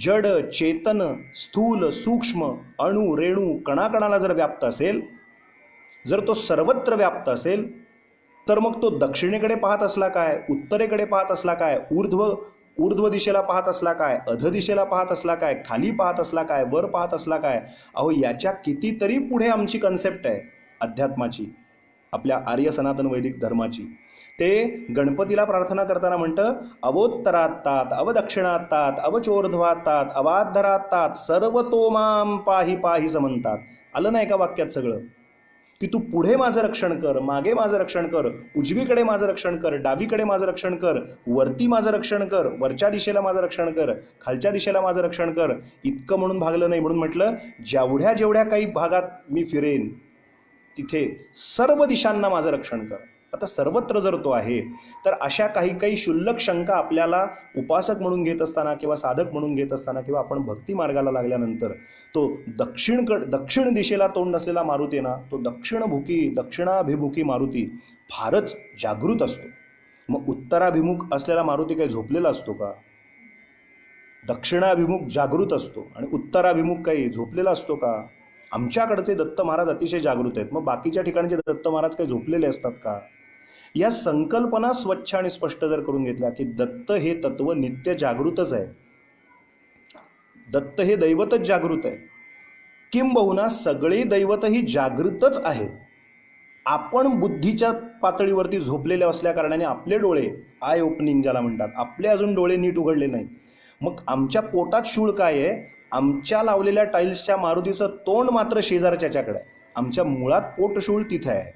Speaker 1: जड चेतन स्थूल सूक्ष्म अणु रेणू कणाकणाला जर व्याप्त असेल, जर तो सर्वत्र व्याप्त असेल तर मग तो दक्षिणेकडे पाहत असला काय, उत्तरेकडे पाहत असला काय, ऊर्ध्व दिशेला पाहत असला काय, अध दिशेला पाहत असला काय, खाली पाहत असला काय, वर पाहत असला काय, अहो याच्या कितीतरी पुढे आमची कन्सेप्ट आहे अध्यात्माची, आपल्या आर्य सनातन वैदिक धर्माची. ते गणपतीला प्रार्थना करताना म्हणतं, अवोत्तरात्तात, अवदक्षिणात्तात, अवचोर्ध्वात्तात, अवाधरात्तात, सर्व तो माम पाही पाही समंतात. आलं नाही का वाक्यात सगळं, की तू पुढे माझं रक्षण कर, मागे माझं रक्षण कर, उजवीकडे माझं रक्षण कर, डावीकडे माझं रक्षण कर, वरती माझं रक्षण कर, वरच्या दिशेला माझं रक्षण कर, खालच्या दिशेला माझं रक्षण कर. इतकं म्हणून भागलं नाही, म्हणून म्हटलं जेवढ्या जेवढ्या काही भागात मी फिरेन तिथे सर्व दिशांना माझं रक्षण कर. आता सर्वत्र जर तो आहे तर अशा काही काही क्षुल्लक शंका आपल्याला उपासक म्हणून घेत असताना किंवा साधक म्हणून घेत असताना किंवा आपण भक्ती मार्गाला लागल्यानंतर तो दक्षिण दिशेला तोंड असलेला मारुती ना, तो दक्षिणाभिमुखी मारुती फारच जागृत असतो. मग उत्तराभिमुख असलेला मारुती काही झोपलेला असतो का? दक्षिणाभिमुख जागृत असतो आणि उत्तराभिमुख काही झोपलेला असतो का? आमच्याकडचे दत्त महाराज अतिशय जागृत आहेत, मग बाकीच्या ठिकाणचे दत्त महाराज काही झोपलेले असतात का? या संकल्पना स्वच्छ आणि स्पष्ट जर करून घेतल्या की दत्त हे तत्व नित्य जागृतच आहे, दत्त हे दैवतच जागृत आहे, किंबहुना सगळे दैवतही जागृतच आहेत. आपण बुद्धीच्या पातळीवरती झोपलेले असल्या कारणाने आपले डोळे, आय ओपनिंग ज्याला म्हणतात, आपले अजून डोळे नीट उघडले नाहीत. मग आमच्या पोटात शूळ काय आहे? आमच्या लावलेल्या टाईल्सच्या मारुतीचं तोंड मात्र शेजारच्याकडे आहे. आमच्या मुळात पोटशूळ तिथे आहे.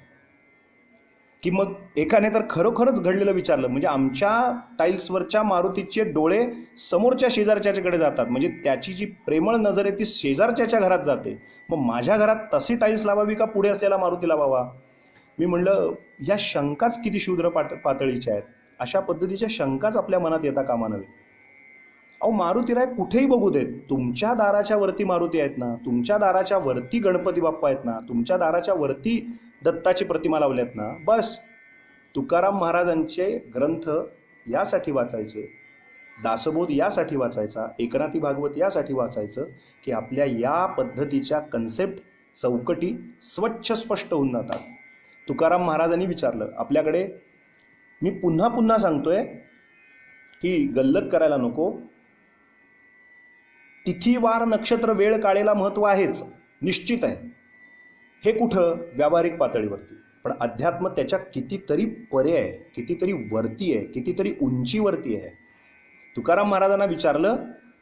Speaker 1: की मग एकाने तर खरोखरच घडलेलं विचारलं, म्हणजे आमच्या टाईल्सवरच्या मारुतीचे डोळे समोरच्या शेजारच्याकडे जातात, म्हणजे त्याची जी प्रेमळ नजर आहे ती शेजारच्या घरात जाते. मग माझ्या घरात तशी टाईल्स लावावी का पुढे असलेला मारुती लावावा? मी म्हणलं ह्या शंकाच किती शूद्र पातळीच्या आहेत. अशा पद्धतीच्या शंकाच आपल्या मनात येता कामा नये. अहो मारुतीराय कुठेही बघू देत, तुमच्या दाराच्या वरती मारुती आहेत ना, तुमच्या दाराच्या वरती गणपती बाप्पा आहेत ना, तुमच्या दाराच्या वरती दत्ताची प्रतिमा लावल्यात ना, बस. तुकाराम महाराजांचे ग्रंथ यासाठी वाचायचे, दासबोध यासाठी वाचायचा, एकनाथी भागवत यासाठी वाचायचं की आपल्या या पद्धतीच्या कन्सेप्ट चौकटी स्वच्छ स्पष्ट होऊन जातात. तुकाराम महाराजांनी विचारलं आपल्याकडे, मी पुन्हा पुन्हा सांगतोय की गल्लत करायला नको, तिथी वार नक्षत्र वेळ काळेला महत्त्व आहेच, निश्चित आहे. हे कुठं? व्यावहारिक पातळीवरती. पण अध्यात्म त्याच्या कितीतरी परे आहे, कितीतरी वरती आहे, कितीतरी उंचीवरती आहे. तुकाराम महाराजांना विचारलं,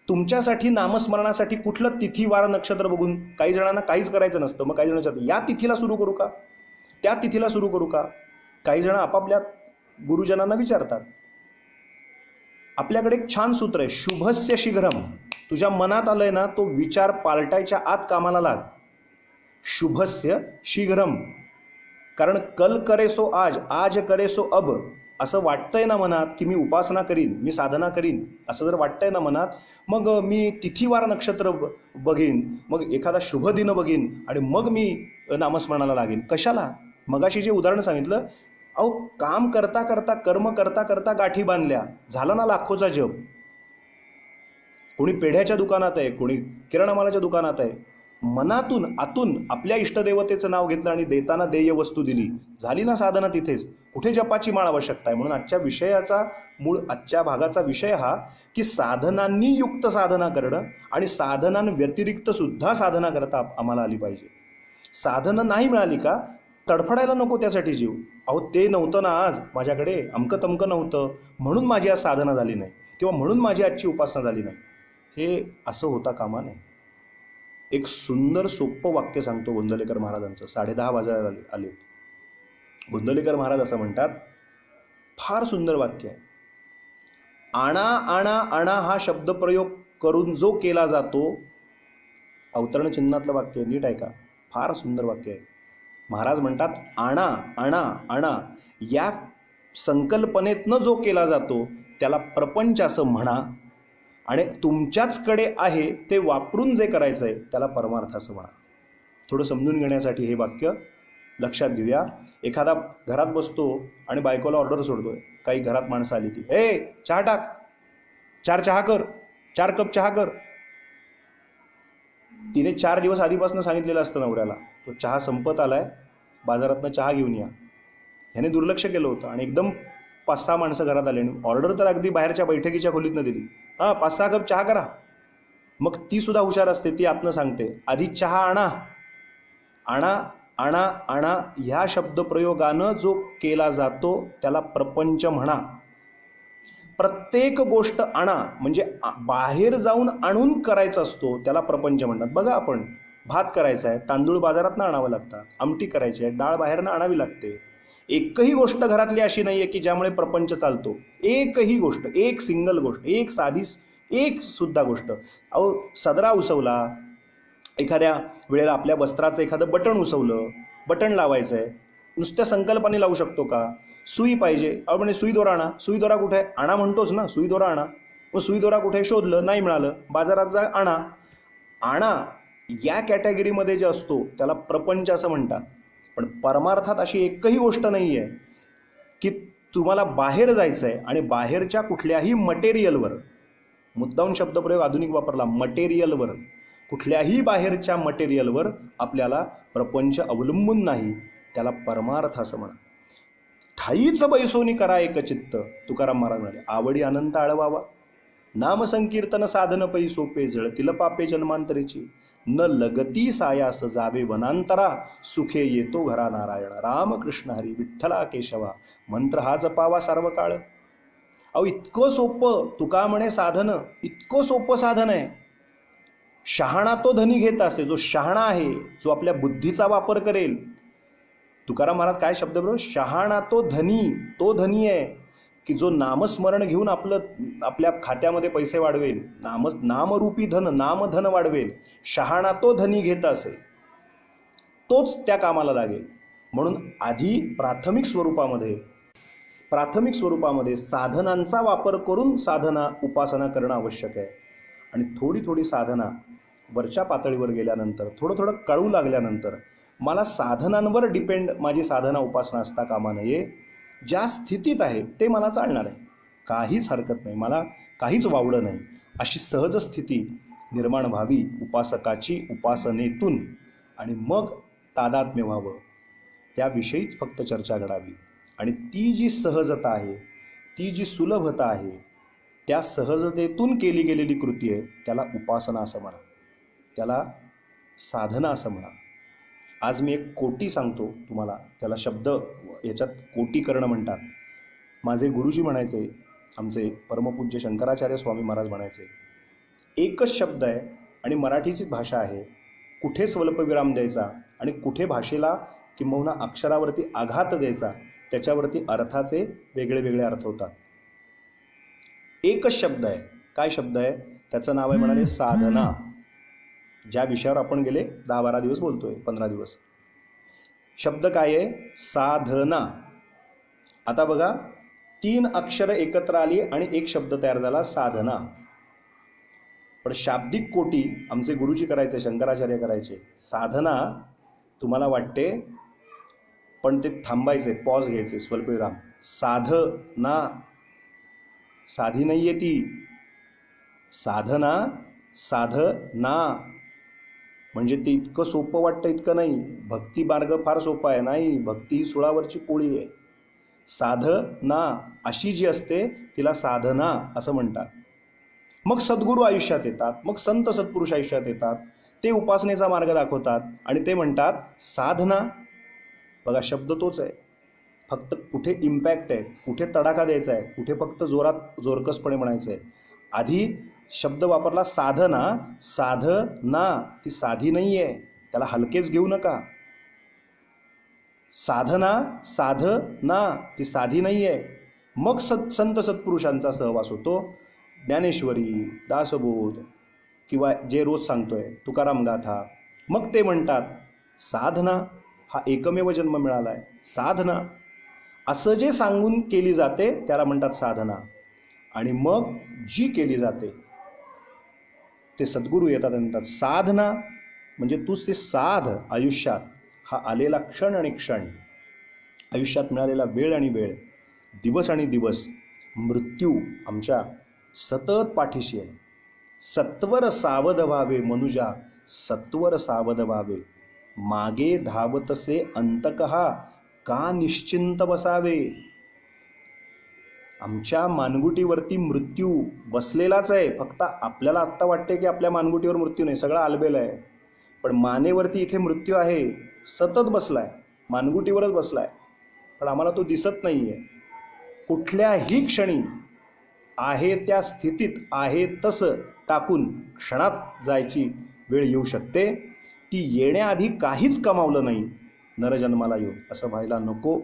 Speaker 1: तुमच्यासाठी नामस्मरणासाठी कुठलं तिथी वार नक्षत्र बघून? काही जणांना काहीच करायचं नसतं, मग काही जण विचारतात या तिथीला सुरू करू का, त्या तिथीला सुरू करू का? काही जण आपापल्या गुरुजनांना विचारतात. आपल्याकडे एक छान सूत्र आहे, शुभस्य शीघ्रम. तुझ्या मनात आलंय ना, तो विचार पालटायच्या आत कामाला लाग. शुभस्य शीघ्रम. कारण कल करे सो आज, आज करे सो अब. असं वाटतंय ना मनात की मी उपासना करीन, मी साधना करीन, असं जर वाटतंय ना मनात, मग मी तिथीवार नक्षत्र बघीन, मग एखादा शुभ दिन बघीन आणि मग मी नामस्मरणाला लागेन. कशाला? मगाशी जे उदाहरण सांगितलं, अहो काम करता करता, कर्म करता करता गाठी बांधल्या, झाला ना लाखोचा जप. कोणी पेढ्याच्या दुकानात आहे, कोणी किराणा मालाच्या दुकानात आहे, मनातून आतून आपल्या इष्टदेवतेचं नाव घेतलं आणि देताना देय वस्तू दिली, झाली ना साधना तिथेच. कुठे जपाची माळ आवश्यकता आहे? म्हणून आजच्या भागाचा विषय हा की साधनांनी युक्त साधना करणं आणि साधनांव्यतिरिक्त सुद्धा साधना करता आम्हाला आली पाहिजे. साधनं नाही मिळाली का तडफडायला नको त्यासाठी जीव. अहो ते नव्हतं ना आज माझ्याकडे, अमकं तमकं नव्हतं म्हणून माझी आज साधना झाली नाही किंवा म्हणून माझी आजची उपासना झाली नाही, हे असं होता कामा नये. एक सुंदर सोपं वाक्य सांगतो गोंदवलेकर महाराजांचं. 10:30 वाजायला आले. गोंदवलेकर महाराज असं म्हणतात, फार सुंदर वाक्य आहे. आणा आणा आणा हा शब्दप्रयोग करून जो केला जातो, अवतरण चिन्हातलं वाक्य, नीट ऐका, फार सुंदर वाक्य आहे. महाराज म्हणतात आणा आणा आणा, या संकल्पनेतनं जो केला जातो त्याला प्रपंच असं म्हणा, आणि तुमच्याचकडे आहे ते वापरून जे करायचं आहे त्याला परमार्थ असं म्हणा. थोडं समजून घेण्यासाठी हे वाक्य लक्षात घेऊया. एखादा घरात बसतो आणि बायकोला ऑर्डर सोडतोय, काही घरात माणसं आली की चहा टाक, 4 चहा कर, 4 कप चहा कर. तिने 4 दिवस आधीपासून सांगितलेलं असतं नवऱ्याला, तो चहा संपत आलाय, बाजारातनं चहा घेऊन या. ह्याने दुर्लक्ष केलं होतं आणि एकदम 5-6 माणसं घरात आले आणि ऑर्डर तर अगदी बाहेरच्या बैठकीच्या खोलीतनं दिली. 5-6 कप चहा करा. मग ती सुद्धा हुशार असते, ती आतनं सांगते आधी चहा आणा. आणा आणा आणा ह्या शब्दप्रयोगानं जो केला जातो त्याला प्रपंच म्हणा. प्रत्येक गोष्ट आणा म्हणजे बाहेर जाऊन आणून करायचा असतो त्याला प्रपंच म्हणतात. बघा, आपण भात करायचा आहे, तांदूळ बाजारातनं आणावं लागतात. आमटी करायची आहे, डाळ बाहेरनं आणावी लागते. एकही गोष्ट घरातली अशी नाही आहे की ज्यामुळे प्रपंच चालतो. एकही गोष्ट, एक सिंगल गोष्ट, एक साधी, एक सुद्धा गोष्ट. अहो, सदरा उसवला, एखाद्या वेळेला आपल्या वस्त्राचं एखादं बटण उसवलं, बटण लावायचं आहे, नुसत्या संकल्पाने लावू शकतो का? सुई पाहिजे, अहो म्हणजे सुई दोरा आणा. सुई दोरा कुठे आहे? आणा म्हणतोच ना, सुई दोरा आणा. मग सुई दोरा कुठे? शोधलं, नाही मिळालं, बाजारात जा, आणा. आणा या कॅटेगरीमध्ये जे असतो त्याला प्रपंच असं म्हणतात. पण परमार्थात अशी एकही गोष्ट नाही आहे की तुम्हाला बाहेर जायचं आहे आणि बाहेरच्या कुठल्याही मटेरियलवर, मुद्दाम शब्दप्रयोग आधुनिक वापरला, मटेरियलवर, कुठल्याही बाहेरच्या मटेरियलवर आपल्याला प्रपंच अवलंबून नाही, त्याला परमार्थ असं म्हणा. ठाईच बैसोनी करा एकचित्त, तुकाराम महाराज म्हणाले. आवडी अनंत आळवावा, नामसंकीर्तन साधन पै सोपे, जळतील पापे जन्मांतरीची, न लगती सायास जावे वनांतरा, सुखे येतो घरा नारायण, रामकृष्ण हरी विठ्ठला केशवा, मंत्र हा जपावा सर्व काळ. अहो, इतकं सोपं तुका म्हणे साधन, इतकं सोपं साधन आहे. शहाणा तो धनी घेत असे, जो शहाणा आहे, जो आपल्या बुद्धीचा वापर करेल. तुकाराम महाराज काय शब्द बरोबर, शहाणा तो धनी आहे की जो नामस्मरण घेऊन आपल्या खात्यामध्ये पैसे वाढवेल, नामरूपी धन, नामधन वाढवेल. शहाणा तो धनी घेत असे, तोच त्या कामाला लागेल. म्हणून आधी प्राथमिक स्वरूपामध्ये साधनांचा वापर करून साधना उपासना करणं आवश्यक आहे. आणि थोडी थोडी साधना वरच्या पातळीवर गेल्यानंतर, थोडं थोडं कळू लागल्यानंतर, मला साधनांवर डिपेंड माझी साधना उपासना असता कामा नये. ज्या स्थितीत आहे ते मला चालणार आहे, काहीच हरकत नाही, मला काहीच वावडं नाही, अशी सहज स्थिती निर्माण व्हावी उपासकाची उपासनेतून. आणि मग तादात्म्य व्हावं, त्याविषयीच फक्त चर्चा घडावी. आणि ती जी सहजता आहे, ती जी सुलभता आहे, त्या सहजतेतून केली गेलेली कृती आहे, त्याला उपासना असं म्हणा, त्याला साधना असं म्हणा. आज मी एक कोटी सांगतो तुम्हाला, त्याला शब्द याच्यात कोटी करणं म्हणतात. माझे गुरुजी म्हणायचे, आमचे परमपूज्य शंकराचार्य स्वामी महाराज म्हणायचे, एकच शब्द आहे आणि मराठीची भाषा आहे, कुठे स्वल्पविराम द्यायचा आणि कुठे भाषेला किंबहुना अक्षरावरती आघात द्यायचा, त्याच्यावरती अर्थाचे वेगळे वेगळे अर्थ होतात. एकच शब्द आहे. काय शब्द आहे? त्याचं नाव आहे म्हणाले साधना. ज्या विषयावर आपण गेले 10-12 दिवस बोलतोय, 15 दिवस. शब्द काय आहे? साधना. आता बघा, 3 अक्षरं एकत्र आली आणि एक शब्द तयार झाला, साधना. पण शाब्दिक कोटी आमचे गुरुजी करायचे, शंकराचार्य करायचे. साधना तुम्हाला वाटते, पण ते थांबायचे, पॉज घ्यायचे, स्वल्पविराम. साधना, साधी नाहीये ती. साधना, साधना म्हणजे ते इतकं सोपं वाटतं इतकं नाही. भक्ती मार्ग फार सोपा आहे, नाही, भक्ती ही सुळावरची पोळी आहे. साधना अशी जी असते तिला साधना असं म्हणतात. मग सद्गुरू आयुष्यात येतात, मग संत सत्पुरुष आयुष्यात येतात, ते उपासनेचा मार्ग दाखवतात आणि ते म्हणतात साधना. बघा, शब्द तोच आहे, फक्त कुठे इम्पॅक्ट आहे, कुठे तडाखा द्यायचा आहे, कुठे फक्त जोरात जोरकसपणे म्हणायचं आहे. आधी शब्द वापरला साधना. साधना ती साधी नाही आहे, त्याला हलकेच घेऊ नका. साधना, साधना ती साधी नाही आहे. मग संत सत्पुरुषांचा सहवास होतो. ज्ञानेश्वरी, दासबोध किंवा जे रोज सांगतोय तुकाराम गाथा, मग ते म्हणतात साधना हा एकमेव जन्म मिळाला आहे. साधना असं जे सांगून केली जाते त्याला म्हणतात साधना. आणि मग जी केली जाते ते सद्गुरू येतात आणि म्हणतात साधना. म्हणजे तूच ते साध आयुष्यात, हा आलेला क्षण आणि क्षण, आयुष्यात मिळालेला वेळ आणि वेळ, दिवस आणि दिवस, मृत्यू आमच्या सतत पाठीशी आहे. सत्वर सावध व्हावे मनुजा, सत्वर सावध व्हावे, मागे धावतसे अंतकहा, का निश्चिंत बसावे? आमच्या मानगुटीवरती मृत्यू बसलेलाच आहे. फक्त आपल्याला आत्ता वाटते की आपल्या मानगुटीवर मृत्यू नाही, सगळं आलबेल आहे. पण मानेवरती इथे मृत्यू आहे, सतत बसलाय, मानगुटीवरच बसलाय, पण आम्हाला तो दिसत नाहीये. कुठल्याही क्षणी आहे त्या स्थितीत आहे तसं टाकून क्षणात जायची वेळ येऊ शकते. ती येण्याआधी काहीच कमावलं नाही नरजन्माला येऊन असं व्हायला नको,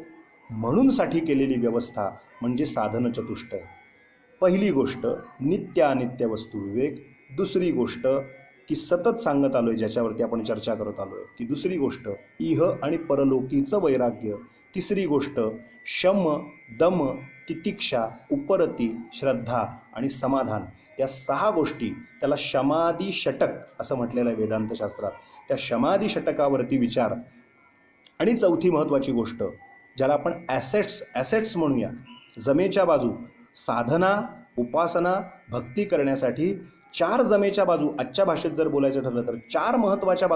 Speaker 1: म्हणून साठी केलेली व्यवस्था म्हणजे साधन चतुष्टय. पहिली गोष्ट नित्यानित्य वस्तू विवेक. दुसरी गोष्ट की सतत सांगत आलोय, ज्याच्यावरती आपण चर्चा करत आलोय, की दुसरी गोष्ट इह आणि परलोकीचं वैराग्य. तिसरी गोष्ट शम, दम, तितिक्षा, उपरती, श्रद्धा आणि समाधान. या 6 गोष्टी, त्याला शमादी षटक असं म्हटलेलं आहे वेदांतशास्त्रात. त्या शमादी षटकावरती विचार. आणि चौथी महत्त्वाची गोष्ट ज्याला आपण ॲसेट्स म्हणूया, जमेच्या बाजू. साधना, उपासना, भक्ती करण्यासाठी 4 जमेच्या बाजू. आजच्या भाषेत जर बोलायचं ठरलं तर 4 महत्त्वाच्या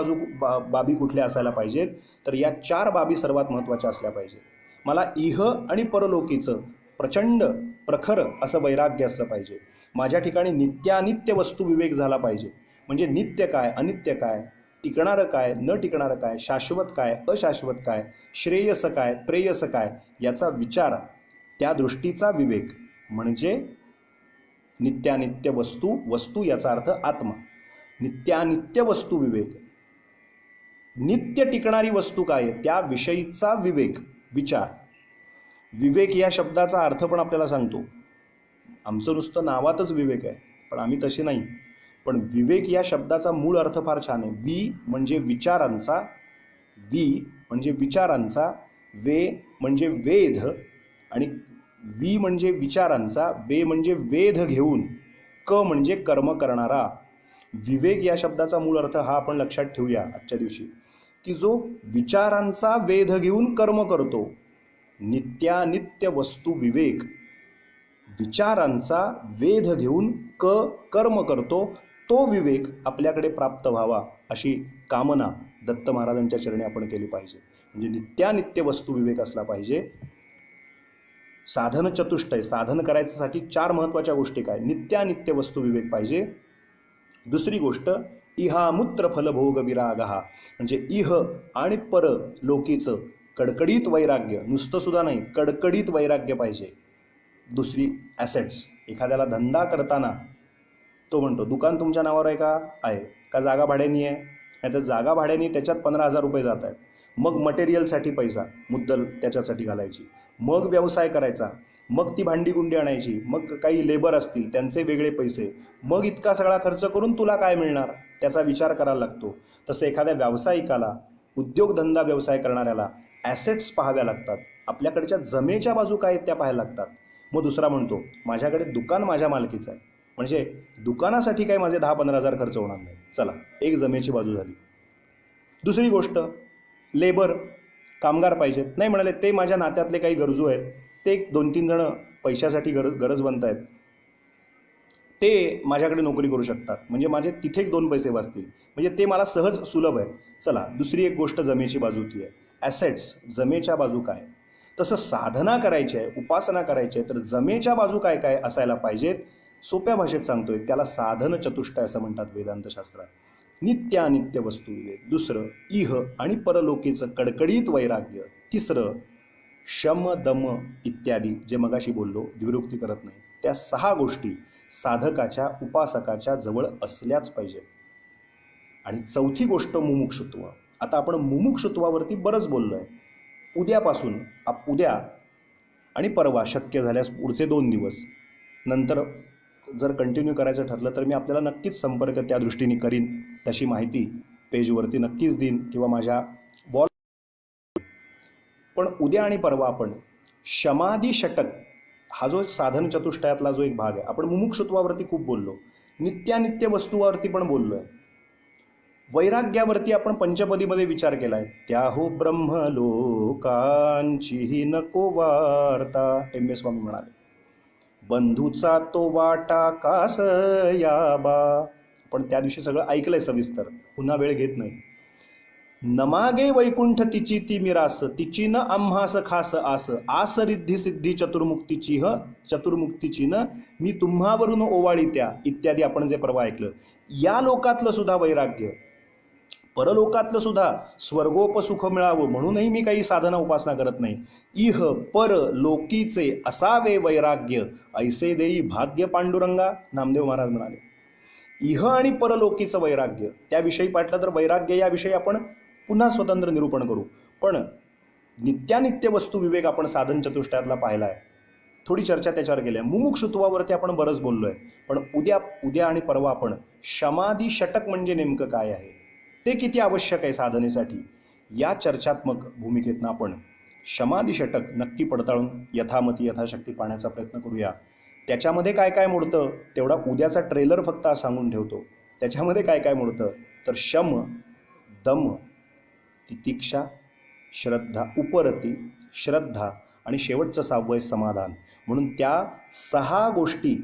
Speaker 1: बाबी कुठल्या असायला पाहिजेत? तर या 4 बाबी सर्वात महत्त्वाच्या असल्या पाहिजेत. मला इह आणि परलोकीचं प्रचंड प्रखर असं वैराग्य असलं पाहिजे. माझ्या ठिकाणी नित्यानित्य वस्तू विवेक झाला पाहिजे. म्हणजे नित्य काय, अनित्य काय, टिकणारं काय, न टिकणारं काय, शाश्वत काय, अशाश्वत काय, श्रेयस काय, प्रेयस काय, याचा विचार, त्या दृष्टीचा विवेक म्हणजे नित्यानित्य वस्तू याचा अर्थ आत्मा. नित्यानित्य वस्तू विवेक. नित्य टिकणारी वस्तू काय, त्या विषयीचा विवेक, विचार. विवेक या शब्दाचा अर्थ पण आपल्याला सांगतो. आमचं नुसतं नावातच विवेक आहे, पण आम्ही तसे नाही. पण विवेक या शब्दाचा मूळ अर्थ फार छान आहे. वि म्हणजे विचारांचा, वे म्हणजे वेध, आणि वि म्हणजे विचारांचा, वे म्हणजे वेध घेऊन, क म्हणजे कर्म करणारा. विवेक या शब्दाचा मूळ अर्थ हा आपण लक्षात ठेवूया आजच्या दिवशी, की जो विचारांचा वेध घेऊन कर्म करतो. नित्यानित्य वस्तू विवेक, विचारांचा वेध घेऊन कर्म करतो, तो विवेक आपल्याकडे प्राप्त व्हावा अशी कामना दत्त महाराजांच्या चरणी आपण केली पाहिजे. म्हणजे नित्यानित्य वस्तू विवेक असला पाहिजे. साधन चतुष्टय, साधन करायच्यासाठी 4 महत्त्वाच्या गोष्टी काय, नित्यानित्य वस्तू विवेक पाहिजे. दुसरी गोष्ट इहामुत्र फलभोग विरागहा, म्हणजे इह आणि पर लोकीचं कडकडीत वैराग्य, नुसतं सुद्धा नाही, कडकडीत वैराग्य पाहिजे. दुसरी ॲसेट्स. एखाद्याला धंदा करताना तो म्हणतो दुकान तुमच्या नावावर आहे का, आहे का, जागा भाड्यानी आहे, नाही तर जागा भाड्यानी त्याच्यात 15,000 रुपये जात आहेत. मग मटेरियलसाठी पैसा मुद्दल त्याच्यासाठी घालायची, मग व्यवसाय करायचा, मग ती भांडी गुंडी आणायची, मग काही लेबर असतील त्यांचे वेगळे पैसे, मग इतका सगळा खर्च करून तुला काय मिळणार त्याचा विचार करायला लागतो. तसं एखाद्या व्यावसायिकाला, उद्योगधंदा व्यवसाय करणाऱ्याला ॲसेट्स पाहाव्या लागतात. आपल्याकडच्या जमेच्या बाजू काय आहेत त्या पाहायला लागतात. मग दुसरा म्हणतो माझ्याकडे दुकान माझ्या मालकीचं आहे, म्हणजे दुकानासाठी काही माझे 10-15,000 खर्च होणार नाही. चला, एक जमेची बाजू झाली. दुसरी गोष्ट लेबर, कामगार पाहिजेत. नाही म्हणाले ते माझ्या नात्यातले काही गरजू आहेत, ते 2-3 जण पैशासाठी गरजवंत आहेत, ते माझ्याकडे नोकरी करू शकतात, म्हणजे माझे तिथे 2 पैसे वाचतील, म्हणजे ते मला सहज सुलभ आहे. चला, दुसरी एक गोष्ट जमेची बाजू ती आहे. ॲसेट्स, जमेच्या बाजू काय. तसं साधना करायची आहे, उपासना करायची आहे, तर जमेच्या बाजू काय काय असायला पाहिजेत. सोप्या भाषेत सांगतोय, त्याला साधन चतुष्टय असं म्हणतात वेदांतशास्त्रात. नित्यानित्य वस्तू विवेक. दुसरं इह आणि परलोकीचं कडकडीत वैराग्य. तिसरं शम, दम इत्यादी, जे मगाशी बोललो, द्विरुक्ती करत नाही, त्या 6 गोष्टी साधकाच्या, उपासकाच्या जवळ असल्याच पाहिजे. आणि चौथी गोष्ट मुमुक्षुत्व. आता आपण मुमुक्षुत्वावरती बरंच बोललो आहे. उद्यापासून, उद्या आणि परवा शक्य झाल्यास पुढचे 2 दिवस नंतर जर कंटिन्यू करायचं ठरलं तर मी आपल्याला नक्कीच संपर्क त्या दृष्टीने करीन. तशी माहिती पेजवरती नक्कीच देईन किंवा माझ्या वॉल. पण उद्या आणि परवा आपण शमादी षटक हा जो साधन चतुष्टयातला जो एक भाग आहे, आपण मुमुक्षुत्वावरती खूप बोललो, नित्यानित्य वस्तूवरती पण बोललो आहे, वैराग्यावरती आपण पंचपदीमध्ये विचार केलाय. त्याहो ब्रह्मलोकांची नको वार्ता, एम एस स्वामी म्हणाले, बंधूचा तो वाटा कास याबा. आपण त्या दिवशी सगळं ऐकलंय सविस्तर, पुन्हा वेळ घेत नाही. नमागे वैकुंठ तिची ती मिरास, तिची न आम्हास खास आस, आस रिद्धी सिद्धी चतुर्मुक्तीची न मी तुम्हावरून ओवाळी त्या, इत्यादी आपण जे परवा ऐकलं. या लोकातलं सुद्धा वैराग्य, परलोकातलं सुद्धा स्वर्गोपसुख मिळावं म्हणूनही मी काही साधना उपासना करत नाही. इह पर लोकीचे असावे वैराग्य, ऐसे देई भाग्य पांडुरंगा, नामदेव महाराज म्हणाले. इह आणि परलोकीचं वैराग्य, त्याविषयी पाटलं तर वैराग्य याविषयी आपण पुन्हा स्वतंत्र निरूपण करू. पण नित्यानित्य वस्तू विवेक आपण साधन चतुष्टयातला पाहिला आहे, थोडी चर्चा त्याच्यावर केली आहे. मुमुक्षुत्वावरती आपण बरंच बोललो आहे. पण उद्या आणि परवा आपण समाधी षटक म्हणजे नेमकं काय आहे, ते किती आवश्यक आहे साधनेसाठी, या चर्चात्मक भूमिकेतनं आपण समाधी षटक नक्की पडताळून यथामती यथाशक्ती पाहण्याचा प्रयत्न करूया. त्याच्यामध्ये काय काय मोडतं तेवढा उद्याचा ट्रेलर फक्त आज सांगून ठेवतो. त्याच्यामध्ये काय काय मोडतं तर शम, दम, तितिक्षा, श्रद्धा, उपरती, श्रद्धा आणि शेवटचं 6वं समाधान. म्हणून त्या 6 गोष्टी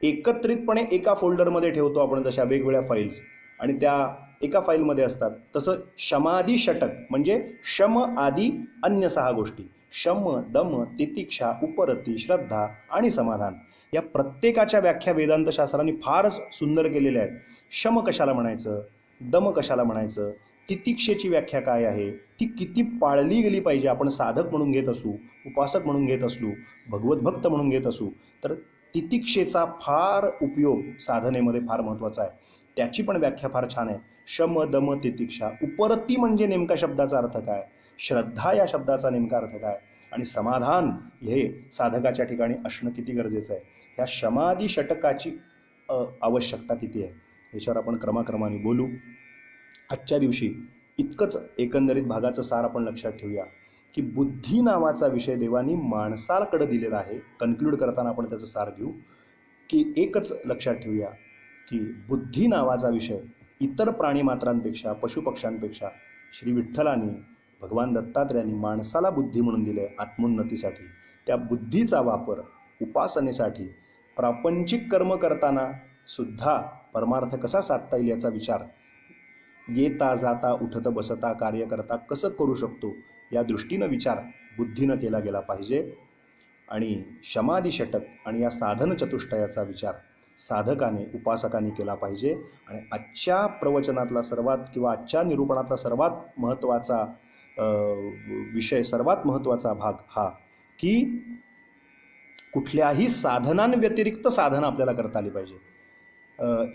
Speaker 1: एकत्रितपणे एका फोल्डरमध्ये ठेवतो आपण, जशा वेगवेगळ्या फाईल्स, आणि त्या एका फाईलमध्ये असतात. तसं समाधी षटक म्हणजे शम आदी अन्य 6 गोष्टी, शम, दम, तितिक्षा, उपरती, श्रद्धा आणि समाधान, या प्रत्येकाच्या व्याख्या वेदांत शास्त्रांनी फारच सुंदर केलेल्या आहेत. शम कशाला म्हणायचं, दम कशाला म्हणायचं, तितिक्षेची व्याख्या काय आहे, ती किती पाळली गेली पाहिजे. आपण साधक म्हणून घेत असू, उपासक म्हणून घेत असू, भगवत भक्त म्हणून घेत असू, तर तितिक्षेचा फार उपयोग साधनेमध्ये फार महत्त्वाचा आहे. त्याची पण व्याख्या फार छान आहे. शम, दम, तितिक्षा. उपरती म्हणजे नेमका शब्दाचा अर्थ काय, श्रद्धा या शब्दाचा नेमका अर्थ काय, आणि समाधान हे साधकाच्या ठिकाणी असणं किती गरजेचं आहे, ह्या समाधी षटकाची आवश्यकता किती आहे, याच्यावर आपण क्रमाक्रमाने बोलू. आजच्या दिवशी इतकंच एकंदरीत भागाचं सार आपण लक्षात ठेवूया की बुद्धी नावाचा विषय देवानी माणसाकडे दिलेला आहे. कन्क्लूड करताना आपण त्याचं सार घेऊ की एकच लक्षात ठेवूया की बुद्धी नावाचा विषय इतर प्राणीमात्रांपेक्षा, पशुपक्ष्यांपेक्षा श्री विठ्ठलांनी, भगवान दत्तात्रयांनी माणसाला बुद्धी म्हणून दिले आत्मोन्नतीसाठी. त्या बुद्धीचा वापर उपासनेसाठी, प्रापंचिक कर्म करताना सुद्धा परमार्थ कसा साधता येईल याचा विचार येता जाता उठता बसता कार्य करता कसं करू शकतो या दृष्टीनं विचार बुद्धीनं केला गेला पाहिजे. आणि समाधी षटक आणि या साधन चतुष्टयाचा विचार साधकाने, उपासकाने केला पाहिजे. आणि आजच्या प्रवचनातला किंवा आजच्या निरूपणातला सर्वात महत्त्वाचा विषय, सर्वात महत्त्वाचा भाग हा की कुठल्याही साधनांव्यतिरिक्त साधना आपल्याला करता आली पाहिजे.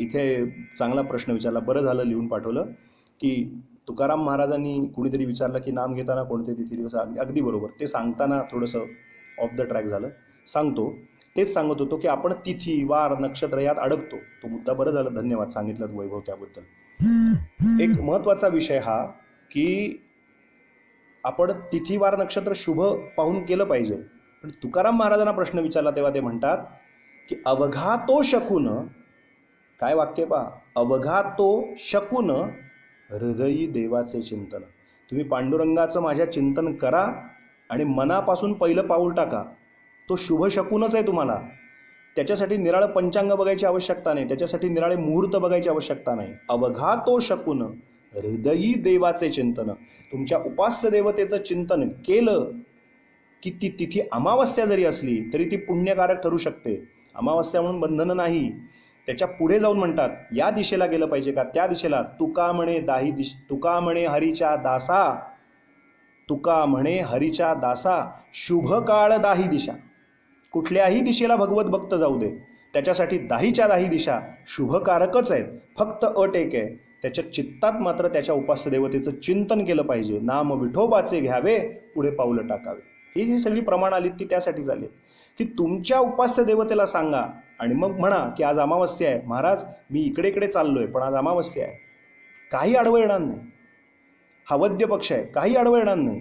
Speaker 1: इथे चांगला प्रश्न विचारला, बरं झालं लिहून पाठवलं, की तुकाराम महाराजांनी कुणीतरी विचारलं की नाम घेताना कोणते तिथी दिवस, अगदी बरोबर. ते सांगताना थोडंसं ऑफ द ट्रॅक झालं. तेच सांगत होतो की आपण तिथी, वार, नक्षत्र यात अडकतो. तो मुद्दा बरं झालं, धन्यवाद सांगितलं वैभव त्याबद्दल. एक महत्त्वाचा विषय हा की आपण तिथी, वार, नक्षत्र शुभ पाहून केलं पाहिजे. पण तुकाराम महाराजांना प्रश्न विचारला तेव्हा ते म्हणतात की अवघा तो शकून, काय वाक्य पहा, अवघा तो शकून हृदयी देवाचे चिंतन. तुम्ही पांडुरंगाचं माझ्या चिंतन करा आणि मनापासून पहिलं पाऊल टाका. तो शुभ शकूनच आहे तुम्हाला. त्याच्यासाठी निराळं पंचांग बघायची आवश्यकता नाही, त्याच्यासाठी निराळे मुहूर्त बघायची आवश्यकता नाही. अवघा तो शकून हृदयी देवाचे चिंतन. तुमच्या उपास्य देवतेचं चिंतन केलं की ती तिथी अमावस्या जरी असली तरी ती पुण्यकारक ठरू शकते. अमावस्या म्हणून बंधन नाही. त्याच्या पुढे जाऊन म्हणतात या दिशेला गेलं पाहिजे का, त्या दिशेला. तुका म्हणे हरीच्या दासा, तुका म्हणे हरीच्या दासा, शुभ काळ दाही दिशा. कुठल्याही दिशेला भगवत भक्त जाऊ दे, त्याच्यासाठी दाहीच्या दाही दिशा शुभकारकच आहेत. फक्त अट एक आहे, त्याच्या चित्तात मात्र त्याच्या उपास्य देवतेचं चिंतन केलं पाहिजे. नाम विठोबाचे घ्यावे, पुढे पाऊलं टाकावे. ही जी सगळी प्रमाण आली ती त्यासाठी झाली की तुमच्या उपास्य देवतेला सांगा आणि मग म्हणा की आज अमावस्या आहे महाराज, मी इकडे चाललोय पण आज अमावस्या आहे. काही आडवं येणार नाही. हा वद्य पक्ष आहे, काही आडवं येणार नाही.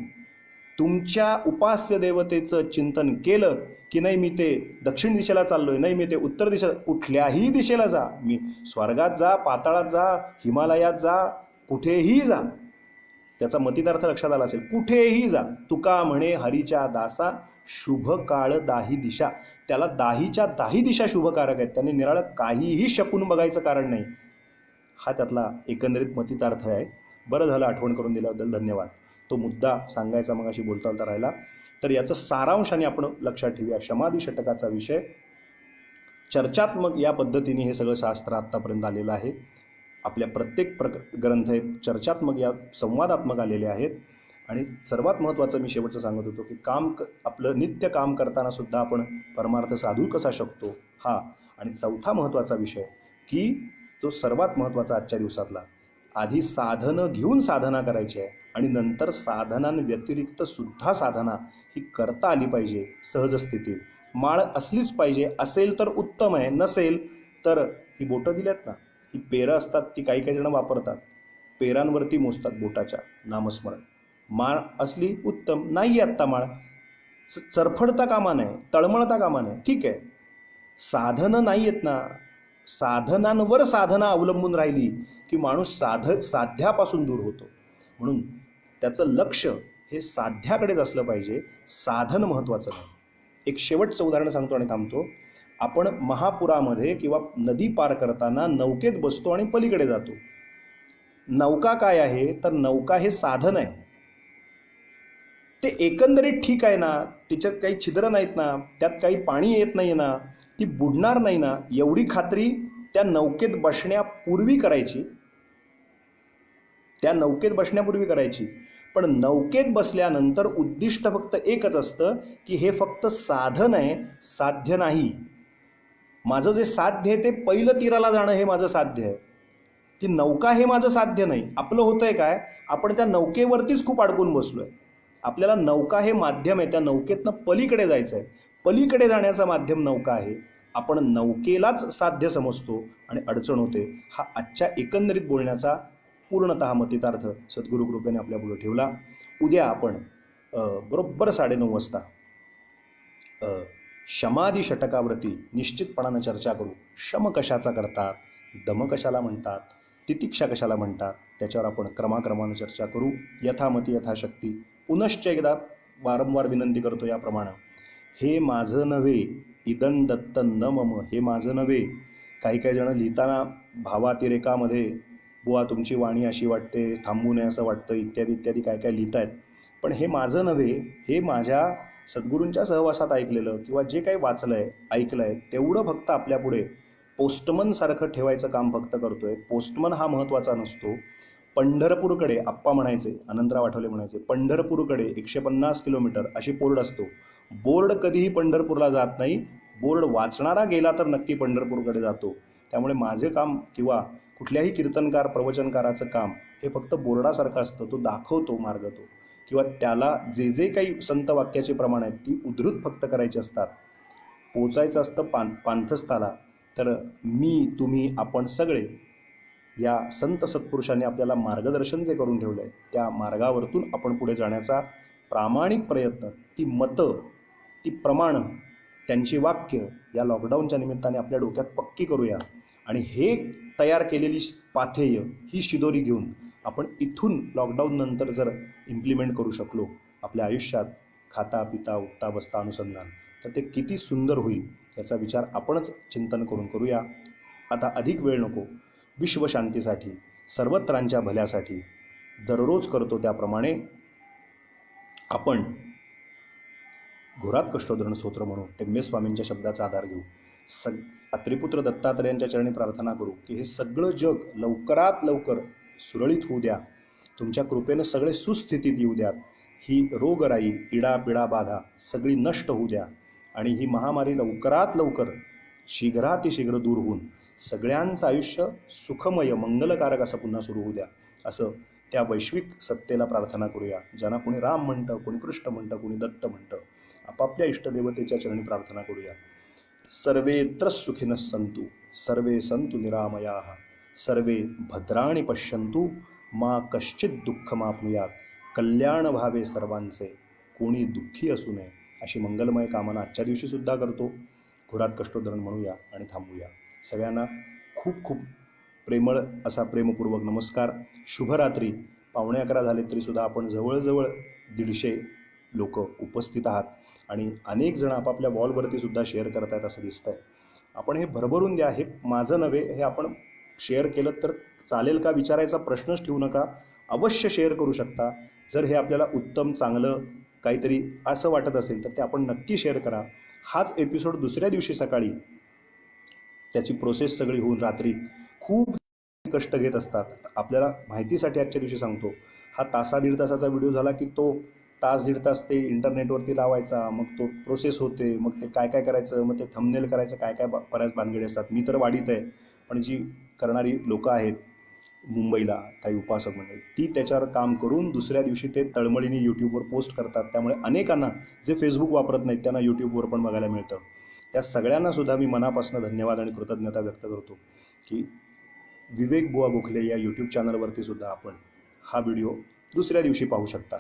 Speaker 1: तुमच्या उपास्य देवतेचं चिंतन केलं की नाही मी ते दक्षिण दिशेला चाललोय, नाही मी ते उत्तर दिशेला, कुठल्याही दिशेला जा, मी स्वर्गात जा, पाताळात जा, हिमालयात जा, कुठेही जा. त्याचा मतितार्थ लक्षात आला असेल. कुठेही जा, तुका म्हणे हरीच्या दासा, शुभ काळ दाही दिशा. त्याला दाहीच्या दाही दिशा शुभकारक आहेत. त्यांनी निराळं काहीही शकून बघायचं कारण नाही. हा त्यातला एकंदरीत मतितार्थ आहे. बरं झालं आठवण करून दिल्याबद्दल धन्यवाद. तो मुद्दा सांगायचा मग अशी बोलता बोलता राहिला. तर याचं सारांशाने आपण लक्षात ठेवूया. शमाधी षटकाचा विषय चर्चात्मक या पद्धतीने हे सगळं शास्त्र आत्तापर्यंत आलेलं आहे. आपल्या प्रत्येक ग्रंथ हे चर्चात्मक या संवादात्मक आलेले आहेत. आणि सर्वात महत्त्वाचं मी शेवटचं सांगत होतो की आपलं नित्य काम करताना सुद्धा आपण परमार्थ साधू कसा शकतो हा. आणि चौथा महत्त्वाचा विषय की जो सर्वात महत्त्वाचा आजच्या दिवसातला, आधी साधनं घेऊन साधना करायची आहे आणि नंतर साधनांव्यतिरिक्त सुद्धा साधना ही करता आली पाहिजे सहज स्थितीत. माळ असलीच पाहिजे, असेल तर उत्तम आहे, नसेल तर ही बोटं दिल्यात ना, ही पेरं असतात, ती काही काही जण वापरतात, पेरांवरती मोजतात बोटाच्या नामस्मरण. माळ असली उत्तम, नाही आत्ता माळ, चरफडता कामा नये, तळमळता कामा नये, ठीक आहे. साधनं नाही आहेत ना, साधनांवर साधना अवलंबून राहिली की माणूस साध्यापासून दूर होतो. म्हणून त्याचं लक्ष हे साध्याकडेच असलं पाहिजे, साधन महत्त्वाचं नाही. एक शेवटचं उदाहरण सांगतो आणि थांबतो. आपण महापुरामध्ये किंवा नदी पार करताना नौकेत बसतो आणि पलीकडे जातो. नौका काय आहे तर नौका हे साधन आहे. ते एकंदरीत ठीक आहे ना, तिच्यात काही छिद्र नाहीत ना, त्यात काही पाणी येत नाही ना, ती बुडणार नाही ना, एवढी खात्री त्या नौकेत बसण्यापूर्वी करायची. पण नौकेत बसल्यानंतर उद्दिष्ट फक्त एकच असतं की हे फक्त साधन आहे, साध्य नाही. माझं जे साध्य आहे ते पहिलं तीराला जाणं हे माझं साध्य आहे. ती नौका हे माझं साध्य नाही. आपलं होतंय काय, आपण त्या नौकेवरतीच खूप अडकून बसलोय. आपल्याला नौका हे माध्यम आहे, त्या नौकेतनं पलीकडे जायचं आहे. पलीकडे जाण्याचं माध्यम नौका आहे. आपण नौकेलाच साध्य समजतो आणि अडचण होते. हा आजच्या एकंदरीत बोलण्याचा पूर्णतः मतितार्थ सद्गुरु कृपेने आपल्या पुढे ठेवला. उद्या आपण बरोबर 9:30 वाजता शमाधी षटकावरती निश्चितपणानं चर्चा करू. शम कशाचा करतात, दम कशाला म्हणतात, तितिक्षा कशाला म्हणतात, त्याच्यावर आपण क्रमाक्रमानं चर्चा करू. यथामती यथाशक्ती. पुनश्च एकदा वारंवार विनंती करतो याप्रमाणे, हे माझं नव्हे, इदं दत्त न मम, हे माझं नव्हे. काही काही जण लिहिताना भावातिरेकामध्ये बुवा तुमची वाणी अशी वाटते, थांबू नये असं वाटतं, इत्यादी इत्यादी काय काय लिहित आहेत. पण हे माझं नव्हे, हे माझ्या सद्गुरूंच्या सहवासात ऐकलेलं किंवा जे काही वाचलं आहे, ऐकलं आहे, तेवढं फक्त आपल्यापुढे पोस्टमनसारखं ठेवायचं काम फक्त करतोय. पोस्टमन हा महत्त्वाचा नसतो. पंढरपूरकडे आप्पा म्हणायचे, अनंतराव आठवले म्हणायचे, पंढरपूरकडे 150 किलोमीटर अशी बोर्ड असतो. बोर्ड कधीही पंढरपूरला जात नाही. बोर्ड वाचणारा गेला तर नक्की पंढरपूरकडे जातो. त्यामुळे माझे काम किंवा कुठल्याही कीर्तनकार प्रवचनकाराचं काम हे फक्त बोर्डासारखं असतं. तो दाखवतो मार्ग, तो किंवा त्याला जे जे काही संत वाक्याचे प्रमाण आहेत ती उद्धृत फक्त करायची असतात. पोचायचं असतं पांथस्थाला. तर मी, तुम्ही, आपण सगळे या संत सत्पुरुषांनी आपल्याला मार्गदर्शन जे करून ठेवलं आहे त्या मार्गावरतून आपण पुढे जाण्याचा प्रामाणिक प्रयत्न, ती मतं, ती प्रमाणं, त्यांची वाक्य या लॉकडाऊनच्या निमित्ताने आपल्या डोक्यात पक्की करूया. आणि हे तयार केलेली पाथेय, ही शिदोरी घेऊन आपण इथून लॉकडाऊन नंतर जर इम्प्लिमेंट करू शकलो आपल्या आयुष्यात, खाता पिता उठता बसता अनुसंधान, तर ते किती सुंदर होईल याचा विचार आपणच चिंतन करून करूया. आता अधिक वेळ नको. विश्वशांतीसाठी, सर्वत्रांच्या भल्यासाठी दररोज करतो त्याप्रमाणे आपण घोरात कष्टोद्धरण स्तोत्र म्हणून टेंबे स्वामींच्या शब्दाचा आधार घेऊ. अत्रिपुत्र दत्तात्रेयांच्या चरणी प्रार्थना करू की हे सगळं जग लवकरात लवकर सुरळीत होऊ द्या. तुमच्या कृपेनं सगळे सुस्थितीत येऊ द्यात. ही रोगराई, इडा पिडा बाधा सगळी नष्ट होऊ द्या. आणि ही महामारी लवकरात लवकर, शीघ्रातिशीघ्र दूर होऊन सगळ्यांचं आयुष्य सुखमय, मंगलकारक असं पुन्हा सुरू होऊ द्या. असं त्या वैश्विक सत्तेला प्रार्थना करूया. ज्यांना कोणी राम म्हणतं, कोणी कृष्ण म्हणतं, कोणी दत्त म्हणतं. आपापल्या इष्टदेवतेच्या चरणी प्रार्थना करूया. सर्वेत्र सुखिनः सन्तु, सर्वे सन्तु निरामयाः, सर्वे भद्राणि पश्यन्तु, मा कश्चित् दुःखमाप्नुयात्. कल्याण व्हावे सर्वांचे, कोणी दुःखी असू नये, अशी मंगलमय कामना आजच्या दिवशी सुद्धा करतो. घोरात कष्टोद्धरण म्हणूया आणि थांबूया. सगळ्यांना खूप खूप प्रेमळ असा प्रेमपूर्वक नमस्कार. शुभरात्री. 11:15 झाले तरीसुद्धा आपण जवळजवळ 150 लोक उपस्थित आहात आणि अनेक जण आपापल्या वॉलवरती सुद्धा शेअर करतायत असं दिसतंय. आपण हे भरभरून द्या. हे माझं नव्हे, हे आपण शेअर केलं तर चालेल का विचारायचा प्रश्नच ठेवू नका, अवश्य शेअर करू शकता. जर हे आपल्याला उत्तम चांगलं काहीतरी असं वाटत असेल तर ते आपण नक्की शेअर करा. हाच एपिसोड दुसऱ्या दिवशी सकाळी त्याची प्रोसेस सगळी होऊन रात्री खूप कष्ट घेत असतात. आपल्याला माहितीसाठी आजच्या दिवशी सांगतो, हा तासा दीड तासाचा व्हिडिओ झाला की तो तास दीड तास ते इंटरनेटवरती लावायचा, मग तो प्रोसेस होते, मग ते काय काय करायचं, मग ते थंबनेल करायचं, काय काय बऱ्याच भानगडी असतात. मी तर वाढीत आहे, पण जी करणारी लोकं आहेत मुंबईला काही उपासक मंडळी, ती त्याच्यावर काम करून दुसऱ्या दिवशी ते तळमळीने यूट्यूबवर पोस्ट करतात. त्यामुळे अनेकांना जे फेसबुक वापरत नाहीत त्यांना यूट्यूबवर पण बघायला मिळतं. त्या सगळ्यांना सुद्धा मी मनापासून धन्यवाद आणि कृतज्ञता व्यक्त करतो की विवेक बुवा गोखले या यूट्यूब चॅनलवरती सुद्धा आपण हा व्हिडिओ दुसऱ्या दिवशी पाहू शकता.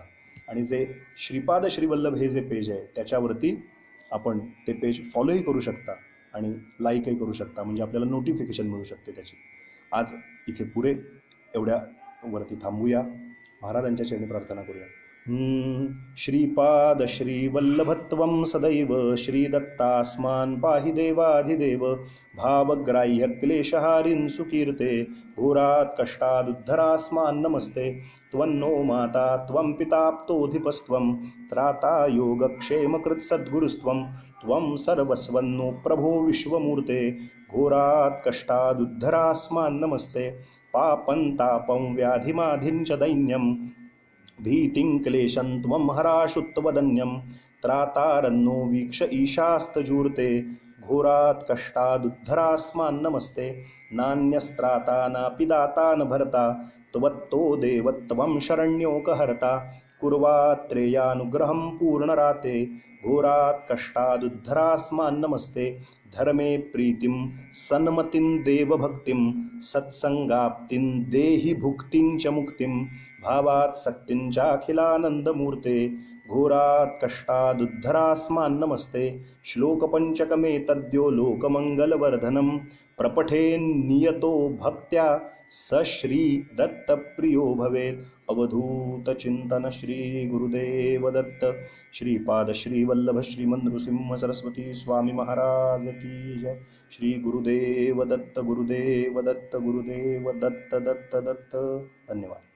Speaker 1: आणि जे श्रीपाद श्रीवल्लभ हे जे पेज आहे त्याच्यावरती आपण ते पेज फॉलोही करू शकता आणि लाईकही करू शकता, म्हणजे आपल्याला नोटिफिकेशन मिळू शकते त्याची. आज इथे पुरे, एवढ्या वरती थांबूया. महाराजांच्या चरणी प्रार्थना करूया. श्रीपाद श्रीवल्लभत्वं सदैव श्रीदत्तास्मान् पाहि देवाधिदेव भावग्राह्य क्लेशहारिन् सुकीर्ते घोरात् कष्टादुद्धरास्मान् नमस्ते त्वन्नो माता त्वं पिताप्तोऽधिपस्त्वं त्राता योगक्षेमकृत्सद्गुरुस्त्वं त्वं सर्वस्वन्नो प्रभो विश्वमूर्ते घोरात् कष्टादुद्धरास्मान् नमस्ते पापं तापं व्याधिमाधिं च दैन्यं भीतिं क्लेशं त्वं हराशुत्वदन्यं त्रातारन्नो वीक्ष ईशास्तजूर्ते घोरात् कष्टादुद्धरास्मान् नमस्ते नान्यस्त्राता नापि दाता न भर्ता त्वत्तो देव त्वं शरण्योकहर्ता कुर्वात्रेयानुग्रहं पूर्णराते घोरात् कष्टादुद्धरास्मान् नमस्ते धर्मे प्रीतिं सन्मतिं देवभक्तिं सत्संगाप्तिं देहि भुक्तिं च मुक्तिं भावात् शक्तिं चाखिलानन्दमूर्ते घोरात् कष्टादुद्धरास्मान् नमस्ते श्लोकपञ्चकमेतद्यो लोकमङ्गलवर्धनं प्रपठेन्नियतो भक्त्या स श्रीदत्तप्रियो भवेत्. अवधूतचिंतन श्री गुरुदेव दत्त. श्रीपाद श्रीवल्लभ श्रीमन नृसिंह सरस्वती स्वामी महाराज की जय. श्री गुरुदेव दत्त गुरुदेव दत्त गुरुदेव दत्त दत्त दत्त. धन्यवाद.